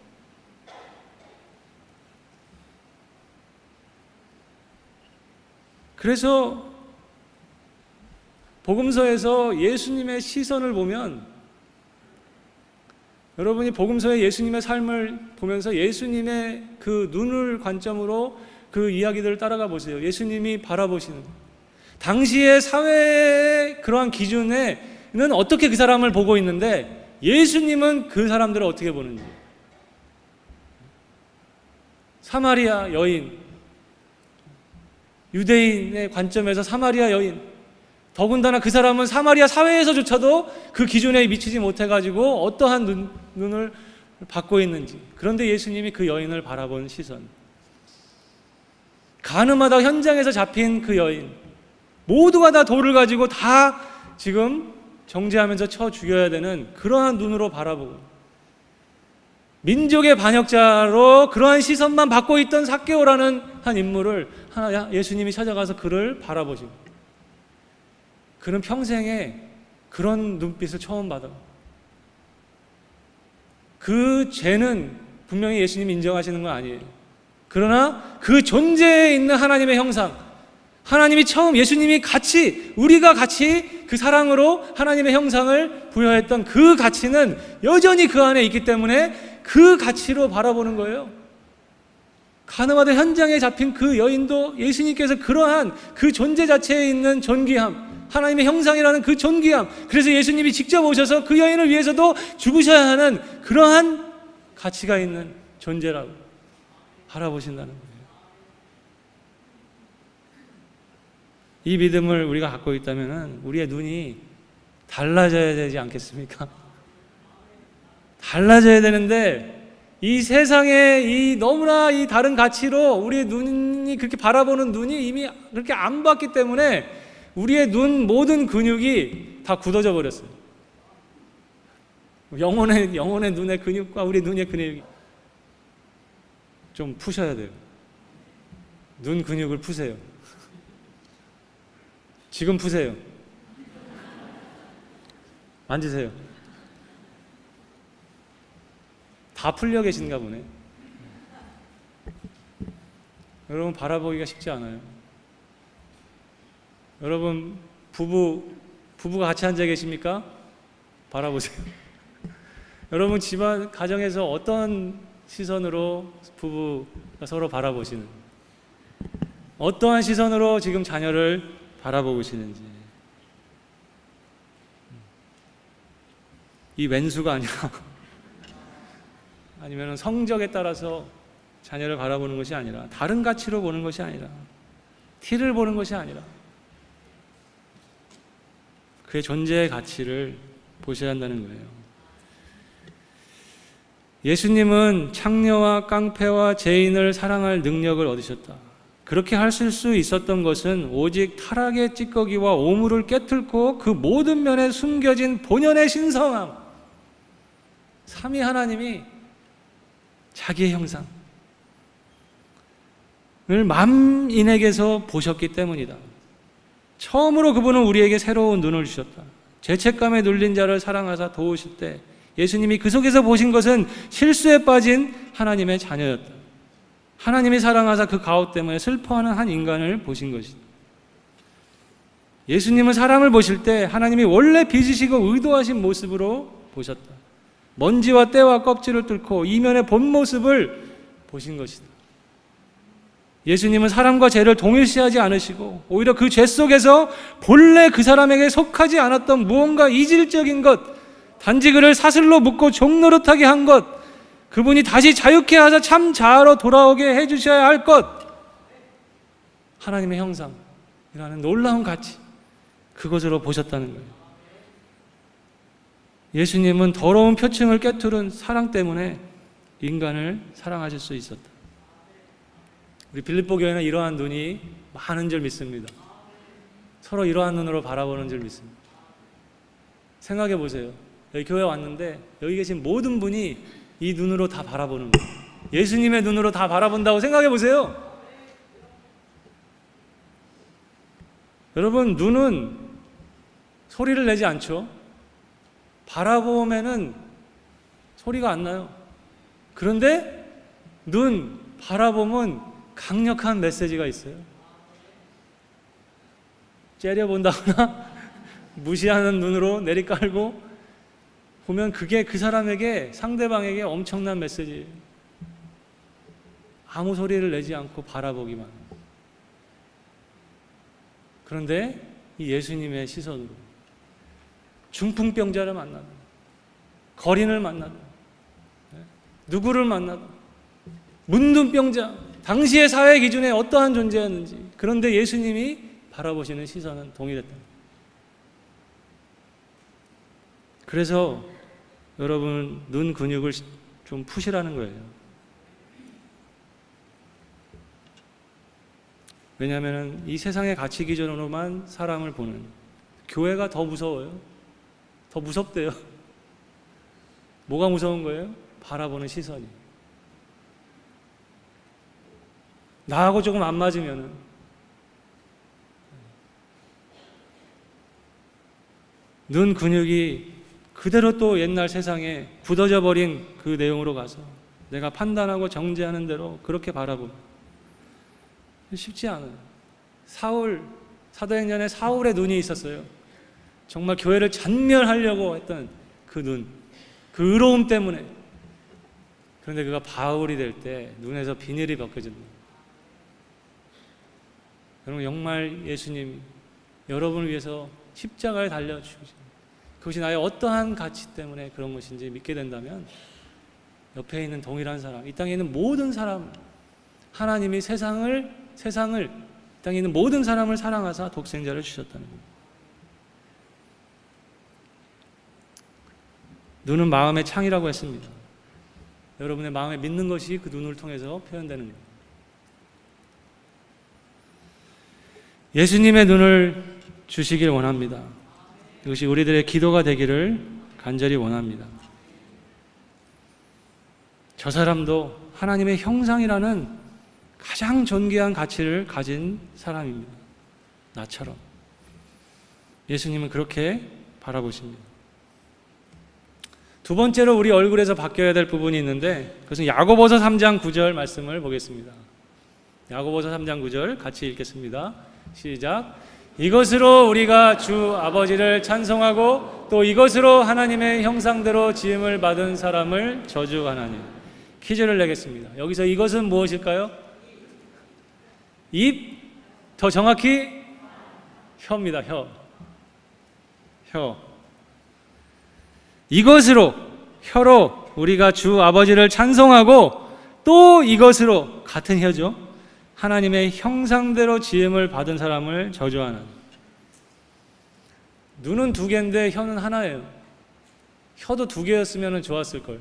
그래서 복음서에서 예수님의 시선을 보면, 여러분이 복음서의 예수님의 삶을 보면서 예수님의 그 눈을 관점으로 그 이야기들을 따라가 보세요. 예수님이 바라보시는 당시의 사회의 그러한 기준에는 어떻게 그 사람을 보고 있는데 예수님은 그 사람들을 어떻게 보는지. 사마리아 여인, 유대인의 관점에서 사마리아 여인, 더군다나 그 사람은 사마리아 사회에서조차도 그 기준에 미치지 못해가지고 어떠한 눈을 받고 있는지. 그런데 예수님이 그 여인을 바라본 시선, 가늠하다 현장에서 잡힌 그 여인, 모두가 다 돌을 가지고 다 지금 정죄하면서 쳐 죽여야 되는 그러한 눈으로 바라보고, 민족의 반역자로 그러한 시선만 받고 있던 삭개오라는 한 인물을 예수님이 찾아가서 그를 바라보시고, 그는 평생에 그런 눈빛을 처음 받아. 그 죄는 분명히 예수님이 인정하시는 건 아니에요. 그러나 그 존재에 있는 하나님의 형상, 하나님이 처음 예수님이 우리가 같이 그 사랑으로 하나님의 형상을 부여했던 그 가치는 여전히 그 안에 있기 때문에 그 가치로 바라보는 거예요. 가늠하던 현장에 잡힌 그 여인도 예수님께서 그러한 그 존재 자체에 있는 존귀함, 하나님의 형상이라는 그 존귀함, 그래서 예수님이 직접 오셔서 그 여인을 위해서도 죽으셔야 하는 그러한 가치가 있는 존재라고 바라보신다는 거예요. 이 믿음을 우리가 갖고 있다면 우리의 눈이 달라져야 되지 않겠습니까? 달라져야 되는데 이 세상에 이 너무나 이 다른 가치로 우리의 눈이 그렇게 바라보는 눈이 이미 그렇게 안 봤기 때문에 우리의 모든 근육이 다 굳어져 버렸어요. 영혼의 눈의 근육과 우리 눈의 근육이 좀 푸셔야 돼요. 눈 근육을 푸세요. 지금 푸세요. 만지세요. 다 풀려 계신가 보네. 여러분, 바라보기가 쉽지 않아요. 여러분, 부부가 같이 앉아 계십니까? 바라보세요. 여러분, 집안 가정에서 어떤 시선으로 부부가 서로 바라보시는, 어떠한 시선으로 지금 자녀를 바라보고 계시는지. 이 왼수가 아니라 아니면 성적에 따라서 자녀를 바라보는 것이 아니라, 다른 가치로 보는 것이 아니라, 티를 보는 것이 아니라 그의 존재의 가치를 보셔야 한다는 거예요. 예수님은 창녀와 깡패와 죄인을 사랑할 능력을 얻으셨다. 그렇게 하실 수 있었던 것은 오직 타락의 찌꺼기와 오물을 깨뚫고 그 모든 면에 숨겨진 본연의 신성함, 삼위 하나님이 자기의 형상을 만인에게서 보셨기 때문이다. 처음으로 그분은 우리에게 새로운 눈을 주셨다. 죄책감에 눌린 자를 사랑하사 도우실 때 예수님이 그 속에서 보신 것은 실수에 빠진 하나님의 자녀였다. 하나님이 사랑하사 그 가호 때문에 슬퍼하는 한 인간을 보신 것이다. 예수님은 사람을 보실 때 하나님이 원래 빚으시고 의도하신 모습으로 보셨다. 먼지와 때와 껍질을 뚫고 이면의 본 모습을 보신 것이다. 예수님은 사람과 죄를 동일시하지 않으시고 오히려 그 죄 속에서 본래 그 사람에게 속하지 않았던 무언가 이질적인 것, 단지 그를 사슬로 묶고 종노릇하게 한 것, 그분이 다시 자유케 하사 참 자아로 돌아오게 해주셔야 할 것, 하나님의 형상이라는 놀라운 가치, 그것으로 보셨다는 거예요. 예수님은 더러운 표층을 깨투른 사랑 때문에 인간을 사랑하실 수 있었다. 우리 빌립보 교회는 이러한 눈이 많은 줄 믿습니다. 서로 이러한 눈으로 바라보는 줄 믿습니다. 생각해 보세요. 여기 교회 왔는데 여기 계신 모든 분이 이 눈으로 다 바라보는 거예요. 예수님의 눈으로 다 바라본다고 생각해 보세요. 여러분, 눈은 소리를 내지 않죠. 바라보면은 소리가 안 나요. 그런데 눈 바라보면 강력한 메시지가 있어요. 째려본다거나 무시하는 눈으로 내리깔고 보면 그게 그 사람에게, 상대방에게 엄청난 메시지예요. 아무 소리를 내지 않고 바라보기만. 그런데 이 예수님의 시선으로 중풍병자를 만나도, 거린을 만나도, 누구를 만나도, 문둥병자, 당시의 사회 기준에 어떠한 존재였는지, 그런데 예수님이 바라보시는 시선은 동일했다. 그래서 여러분, 눈 근육을 좀 푸시라는 거예요. 왜냐하면 이 세상의 가치 기준으로만 사람을 보는 교회가 더 무서워요. 더 무섭대요. 뭐가 무서운 거예요? 바라보는 시선이. 나하고 조금 안 맞으면은 눈 근육이 그대로 또 옛날 세상에 굳어져 버린 그 내용으로 가서 내가 판단하고 정죄하는 대로 그렇게 바라보면 쉽지 않아요. 사도행전에 사울의 눈이 있었어요. 정말 교회를 잔멸하려고 했던 그 눈, 그 의로움 때문에. 그런데 그가 바울이 될 때 눈에서 비늘이 벗겨진다. 여러분, 정말 예수님 여러분을 위해서 십자가에 달려 죽으신, 그것이 나의 어떠한 가치 때문에 그런 것인지 믿게 된다면 옆에 있는 동일한 사람, 이 땅에 있는 모든 사람, 하나님이 세상을 이 땅에 있는 모든 사람을 사랑하사 독생자를 주셨다는 겁니다. 눈은 마음의 창이라고 했습니다. 여러분의 마음에 믿는 것이 그 눈을 통해서 표현되는 거예요. 예수님의 눈을 주시길 원합니다. 이것이 우리들의 기도가 되기를 간절히 원합니다. 저 사람도 하나님의 형상이라는 가장 존귀한 가치를 가진 사람입니다. 나처럼. 예수님은 그렇게 바라보십니다. 두 번째로 우리 얼굴에서 바뀌어야 될 부분이 있는데, 그것은 야고보서 3장 9절 말씀을 보겠습니다. 야고보서 3장 9절 같이 읽겠습니다. 시작. 이것으로 우리가 주 아버지를 찬송하고 또 이것으로 하나님의 형상대로 지음을 받은 사람을 저주하나니. 퀴즈를 내겠습니다. 여기서 이것은 무엇일까요? 입, 더 정확히 혀입니다. 혀. 이것으로, 혀로 우리가 주 아버지를 찬송하고 또 이것으로 같은 혀죠. 하나님의 형상대로 지음을 받은 사람을 저주하는. 눈은 두 개인데 혀는 하나예요. 혀도 두 개였으면 좋았을 걸.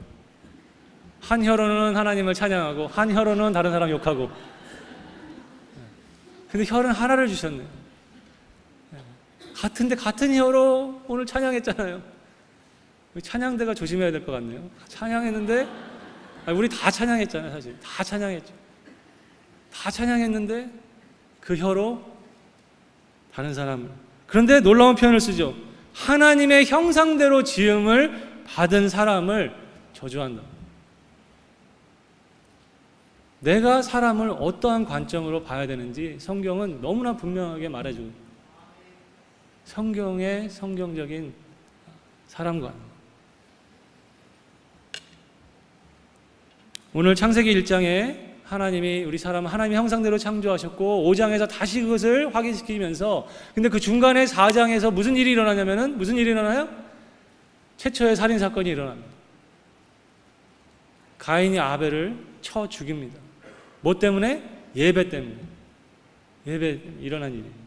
한 혀로는 하나님을 찬양하고 한 혀로는 다른 사람 욕하고. 근데 혀는 하나를 주셨네요. 같은데 같은 혀로 오늘 찬양했잖아요. 찬양대가 조심해야 될 것 같네요. 찬양했는데 우리 다 찬양했잖아요. 사실 다 찬양했죠. 다 찬양했는데 그 혀로 다른 사람을. 그런데 놀라운 표현을 쓰죠. 하나님의 형상대로 지음을 받은 사람을 저주한다. 내가 사람을 어떠한 관점으로 봐야 되는지 성경은 너무나 분명하게 말해줘요. 성경의 성경적인 사람관. 오늘 창세기 1장에 하나님이 우리 사람을 하나님의 형상대로 창조하셨고 5장에서 다시 그것을 확인시키면서, 근데 그 중간에 4장에서 무슨 일이 일어나냐면은, 무슨 일이 일어나요? 최초의 살인사건이 일어납니다. 가인이 아벨을 쳐 죽입니다. 뭐 때문에? 예배 때문에. 예배 일어난 일이에요.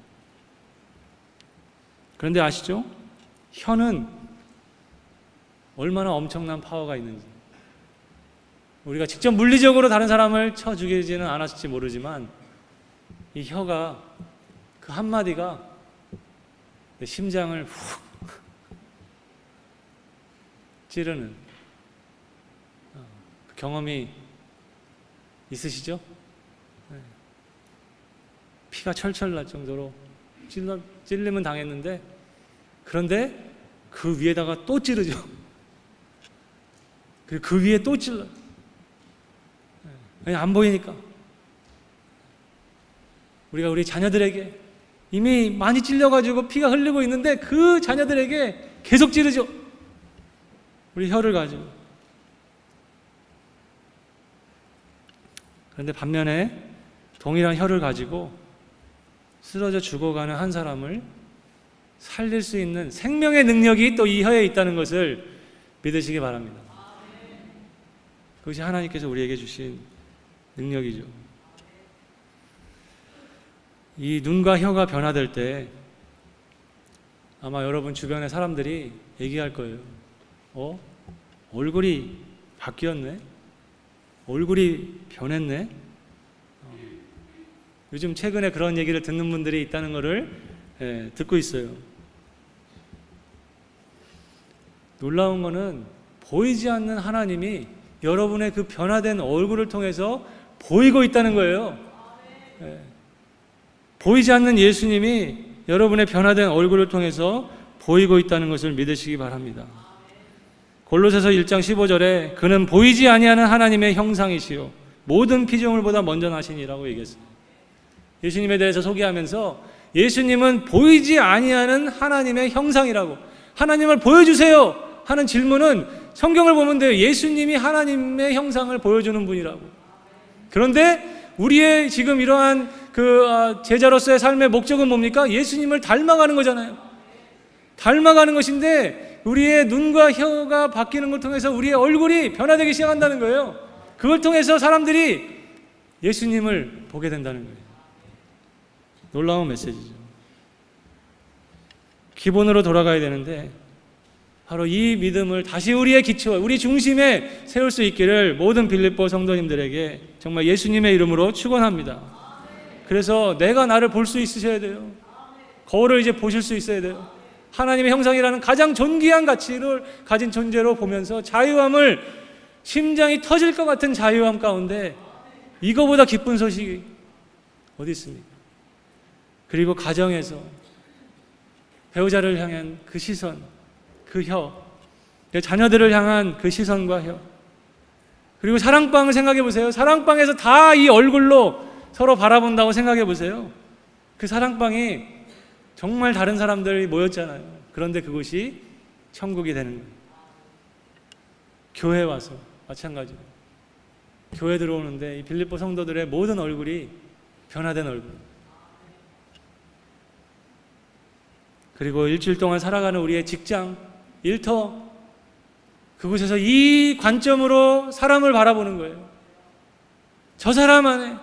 그런데 아시죠? 혀는 얼마나 엄청난 파워가 있는지. 우리가 직접 물리적으로 다른 사람을 쳐 죽이지는 않았을지 모르지만 이 혀가, 그 한마디가 내 심장을 훅 찌르는 그 경험이 있으시죠? 피가 철철 날 정도로 찔림은 당했는데, 그런데 그 위에다가 또 찌르죠. 그리고 그 위에 또 찔러요. 안 보이니까. 우리가 우리 자녀들에게 이미 많이 찔려가지고 피가 흘리고 있는데 그 자녀들에게 계속 찌르죠. 우리 혀를 가지고. 그런데 반면에 동일한 혀를 가지고 쓰러져 죽어가는 한 사람을 살릴 수 있는 생명의 능력이 또 이 혀에 있다는 것을 믿으시기 바랍니다. 그것이 하나님께서 우리에게 주신 능력이죠. 이 눈과 혀가 변화될 때 아마 여러분 주변의 사람들이 얘기할 거예요. 얼굴이 바뀌었네? 얼굴이 변했네? 요즘 최근에 그런 얘기를 듣는 분들이 있다는 것을 듣고 있어요. 놀라운 거는 보이지 않는 하나님이 여러분의 그 변화된 얼굴을 통해서 보이고 있다는 거예요. 보이지 않는 예수님이 여러분의 변화된 얼굴을 통해서 보이고 있다는 것을 믿으시기 바랍니다. 골로새서 1장 15절에 그는 보이지 아니하는 하나님의 형상이시요 모든 피조물보다 먼저 나시니라고 얘기했어요. 예수님에 대해서 소개하면서 예수님은 보이지 아니하는 하나님의 형상이라고, 하나님을 보여주세요 하는 질문은 성경을 보면 돼요. 예수님이 하나님의 형상을 보여주는 분이라고. 그런데 우리의 지금 이러한 그 제자로서의 삶의 목적은 뭡니까? 예수님을 닮아가는 거잖아요. 닮아가는 것인데 우리의 눈과 혀가 바뀌는 걸 통해서 우리의 얼굴이 변화되기 시작한다는 거예요. 그걸 통해서 사람들이 예수님을 보게 된다는 거예요. 놀라운 메시지죠. 기본으로 돌아가야 되는데 바로 이 믿음을 다시 우리의 기초, 우리 중심에 세울 수 있기를 모든 빌립보 성도님들에게 정말 예수님의 이름으로 축원합니다. 그래서 내가 나를 볼 수 있으셔야 돼요. 거울을 이제 보실 수 있어야 돼요. 하나님의 형상이라는 가장 존귀한 가치를 가진 존재로 보면서 자유함을, 심장이 터질 것 같은 자유함 가운데 이거보다 기쁜 소식이 어디 있습니까? 그리고 가정에서 배우자를 향한 그 시선, 그 혀, 자녀들을 향한 그 시선과 혀, 그리고 사랑방을 생각해 보세요. 사랑방에서 다 이 얼굴로 서로 바라본다고 생각해 보세요. 그 사랑방이 정말 다른 사람들이 모였잖아요. 그런데 그곳이 천국이 되는 거예요. 교회 와서 마찬가지로 교회 들어오는데 이 빌립보 성도들의 모든 얼굴이 변화된 얼굴, 그리고 일주일 동안 살아가는 우리의 직장, 일터, 그곳에서 이 관점으로 사람을 바라보는 거예요. 저 사람 안에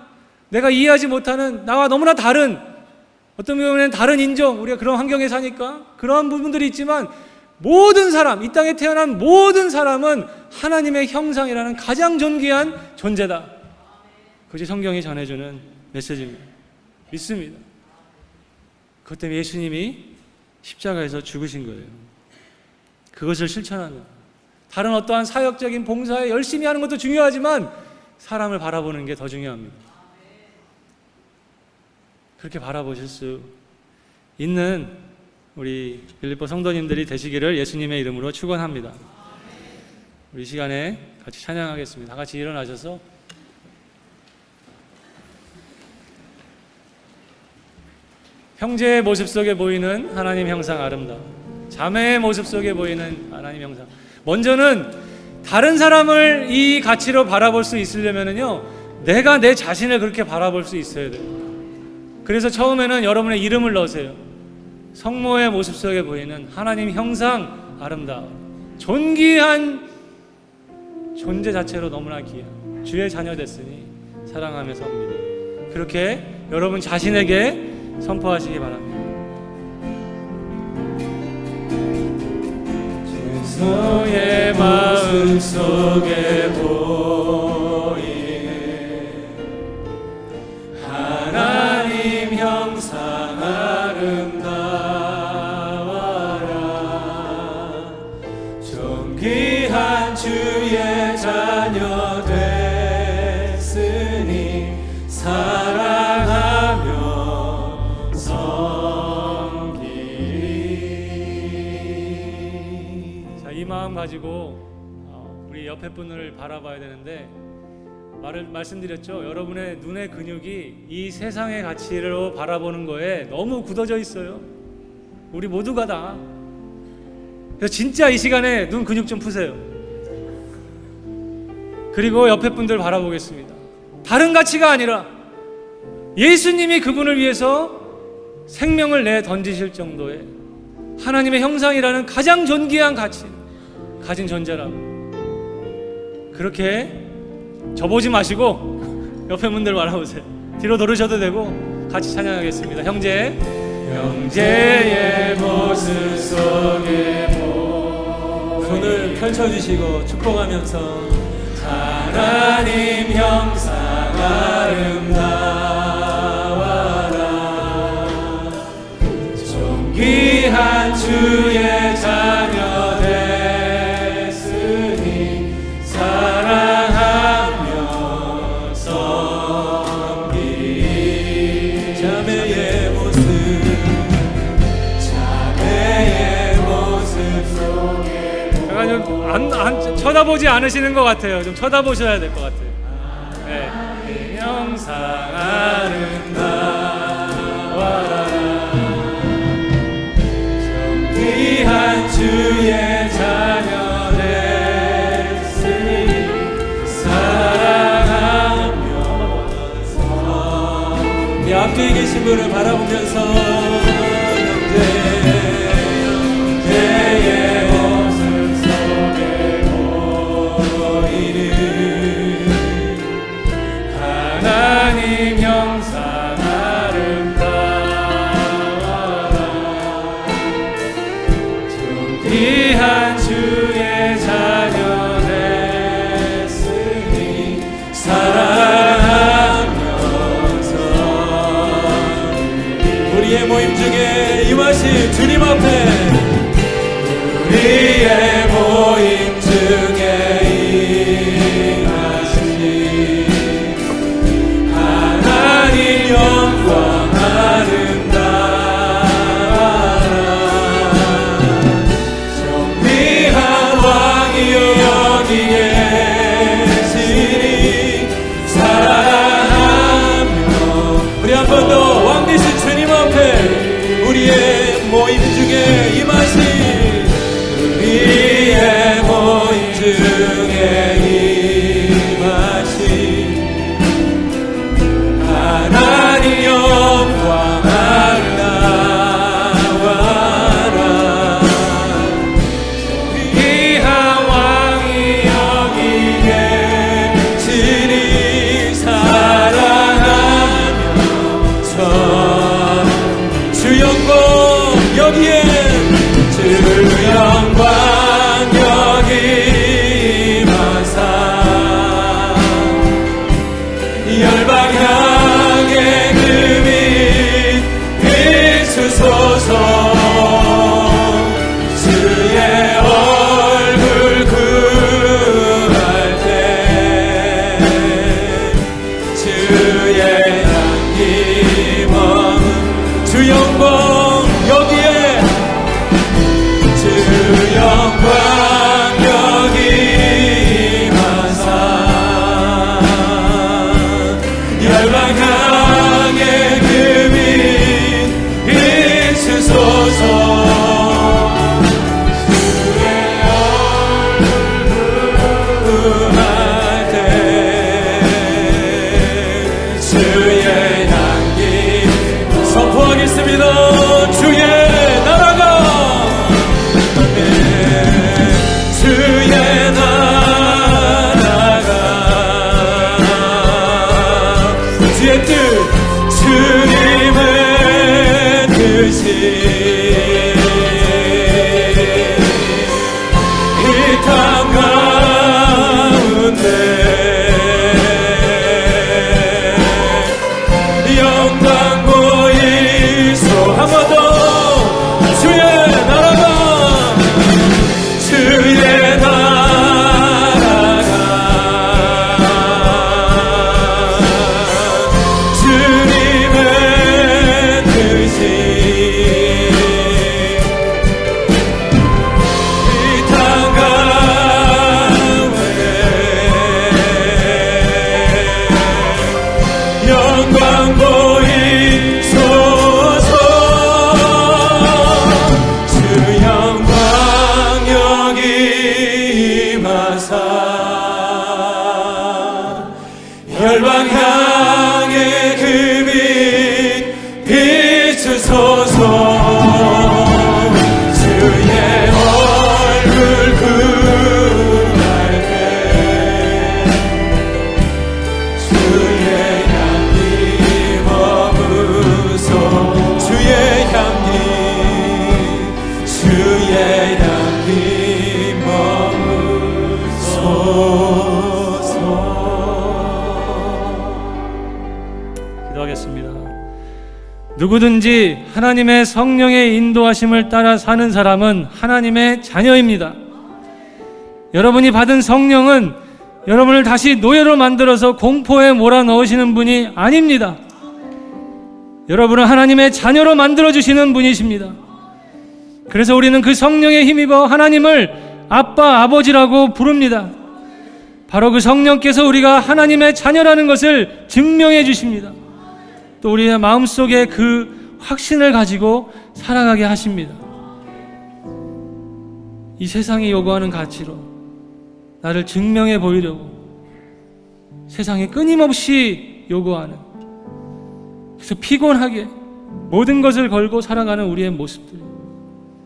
내가 이해하지 못하는 나와 너무나 다른, 어떤 경우에는 다른 인종, 우리가 그런 환경에 사니까 그러한 부분들이 있지만 모든 사람, 이 땅에 태어난 모든 사람은 하나님의 형상이라는 가장 존귀한 존재다. 그것이 성경이 전해주는 메시지입니다. 믿습니다. 그것 때문에 예수님이 십자가에서 죽으신 거예요. 그것을 실천하는, 다른 어떠한 사역적인 봉사에 열심히 하는 것도 중요하지만 사람을 바라보는 게 더 중요합니다. 그렇게 바라보실 수 있는 우리 빌립보 성도님들이 되시기를 예수님의 이름으로 축원합니다. 우리 이 시간에 같이 찬양하겠습니다. 다 같이 일어나셔서 형제의 모습 속에 보이는 하나님 형상 아름다움, 자매의 모습 속에 보이는 하나님 형상. 먼저는 다른 사람을 이 가치로 바라볼 수 있으려면요, 내가 내 자신을 그렇게 바라볼 수 있어야 돼요. 그래서 처음에는 여러분의 이름을 넣으세요. 성모의 모습 속에 보이는 하나님 형상 아름다움, 존귀한 존재 자체로 너무나 귀한 주의 자녀 됐으니 사랑하며 섭니다. 그렇게 여러분 자신에게 선포하시기 바랍니다. 주의 마음 속에 보이는 하나님 형상 아름다워라. 존귀한 주의 자녀 됐으니 사랑하며 섬기리. 자, 이 마음 가지고 우리 옆에 분을 바라봐야 되는데, 말씀드렸죠. 여러분의 눈의 근육이 이 세상의 가치로 바라보는 거에 너무 굳어져 있어요. 우리 모두가 다. 그래서 진짜 이 시간에 눈 근육 좀 푸세요. 그리고 옆에 분들 바라보겠습니다. 다른 가치가 아니라 예수님이 그분을 위해서 생명을 내 던지실 정도의 하나님의 형상이라는 가장 존귀한 가치 가진 존재라고. 그렇게 저보지 마시고 옆에 분들 바라보세요. 뒤로 돌으셔도 되고 같이 찬양하겠습니다. 형제의 모습 속에 손을 펼쳐주시고 축복하면서 하나님 형상 아름다워라. 존귀한 주의 자녀 됐으니 사랑하며 섬기리. 자매의 모습 속에 약간 좀 안 쳐다보지 않으시는 것 같아요. 좀 쳐다보셔야 될 것 같아요. 네. 형상 아름다워라. 존귀한 주의 자녀 됐으니 사랑하면서. 이 앞뒤에 계신 분을 바라보면서 형제의 모습 속에 보이는 하나님 형상 아름다워라. 존귀한 주의 자녀 됐으니 사랑하면서. 우리의 모임 중에 임하신 주님 앞에, 우리의 모임 중에 임하신 하나님 영광 아름다워라. 존귀한 왕이여 여기 계시니 사랑하며. 우리 한 번 더 왕 되신 주님 앞에 우리의 모임 중에 임하신, 우리의 모임 중에 임하신 하나님 영광 아름다워라. 귀한 왕이 여기 이 땅 가운데 영광 보이소. 한 번 더 주의 나라가 주님의 뜻이 이 땅 가운데 영광 보이소서. 주 영광 여기 임하사 열방 향해 그 빛 비추소서. 주의 얼굴 구할 때 주의 향기 머무소. 주의 향기 머무소서. 기도하겠습니다. 누구든지 하나님의 성령의 인도하심을 따라 사는 사람은 하나님의 자녀입니다. 여러분이 받은 성령은 여러분을 다시 노예로 만들어서 공포에 몰아넣으시는 분이 아닙니다. 여러분은 하나님의 자녀로 만들어주시는 분이십니다. 그래서 우리는 그 성령에 힘입어 하나님을 아빠, 아버지라고 부릅니다. 바로 그 성령께서 우리가 하나님의 자녀라는 것을 증명해 주십니다. 또 우리의 마음속에 그 확신을 가지고 살아가게 하십니다. 이 세상이 요구하는 가치로 나를 증명해 보이려고 세상이 끊임없이 요구하는, 그래서 피곤하게 모든 것을 걸고 살아가는 우리의 모습들,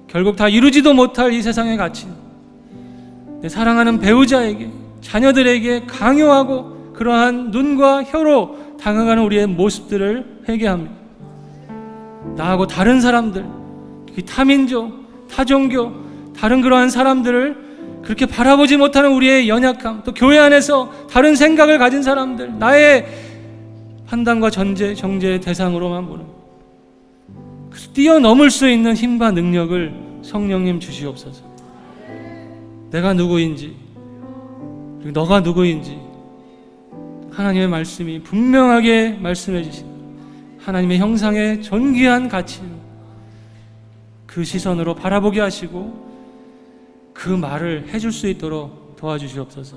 결국 다 이루지도 못할 이 세상의 가치, 내 사랑하는 배우자에게, 자녀들에게 강요하고 그러한 눈과 혀로 다가가는 우리의 모습들을 회개합니다. 나하고 다른 사람들, 타민족, 타종교, 다른 그러한 사람들을 그렇게 바라보지 못하는 우리의 연약함, 또 교회 안에서 다른 생각을 가진 사람들, 나의 판단과 정죄의 대상으로만 보는, 그래서 뛰어넘을 수 있는 힘과 능력을 성령님 주시옵소서. 내가 누구인지, 그리고 너가 누구인지 하나님의 말씀이 분명하게 말씀해 주십니다. 하나님의 형상의 존귀한 가치, 그 시선으로 바라보게 하시고 그 말을 해줄 수 있도록 도와주시옵소서.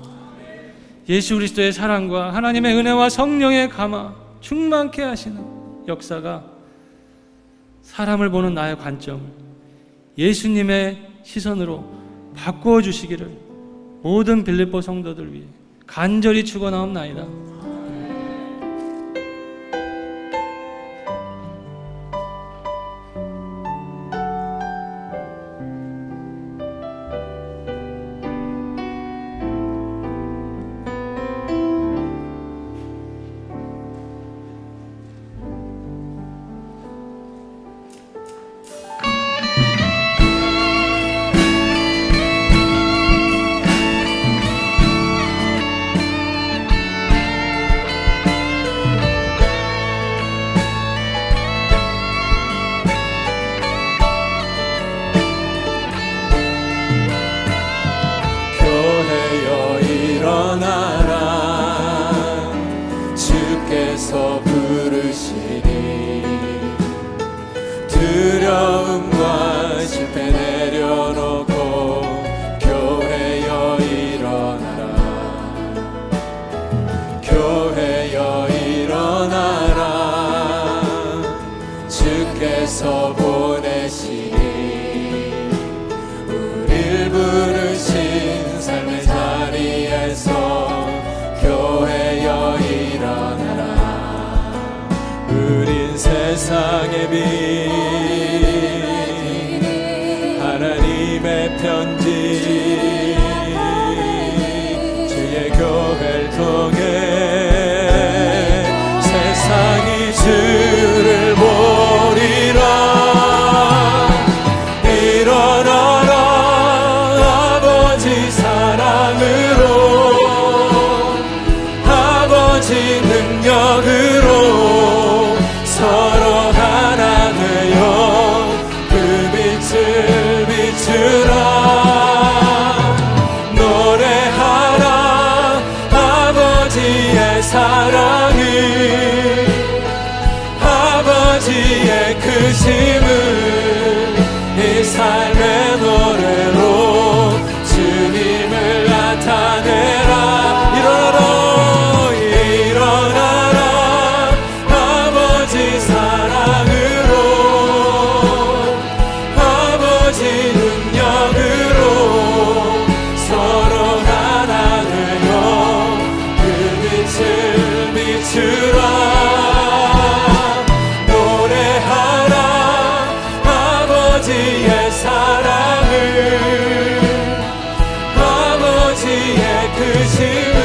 예수 그리스도의 사랑과 하나님의 은혜와 성령의 감화 충만케 하시는 역사가 사람을 보는 나의 관점을 예수님의 시선으로 바꾸어 주시기를 모든 빌립보 성도들 위해 간절히 축원하옵나이다. 두려움과 실패 내려놓고 교회여 일어나라. 교회여 일어나라. 주께서 보내시니 우릴 부르신 삶의 자리에서 교회여 일어나라. 우린 세상의 빛, 하나님의 편지, 주의 교회를 통해 세상이 주를 보리라. 능력으로 서로 하나 되어 그 빛을 비추라. 노래하라 아버지의 사랑을, 아버지의 크심을 이 삶의 노래로 주님을 나타내라. 일어나라 일어나라 아버지 사랑으로, 아버지 능력으로 서로 하나 되어 그 빛을 비추라. 노래하라 아버지의 사랑을, 아버지의 크심을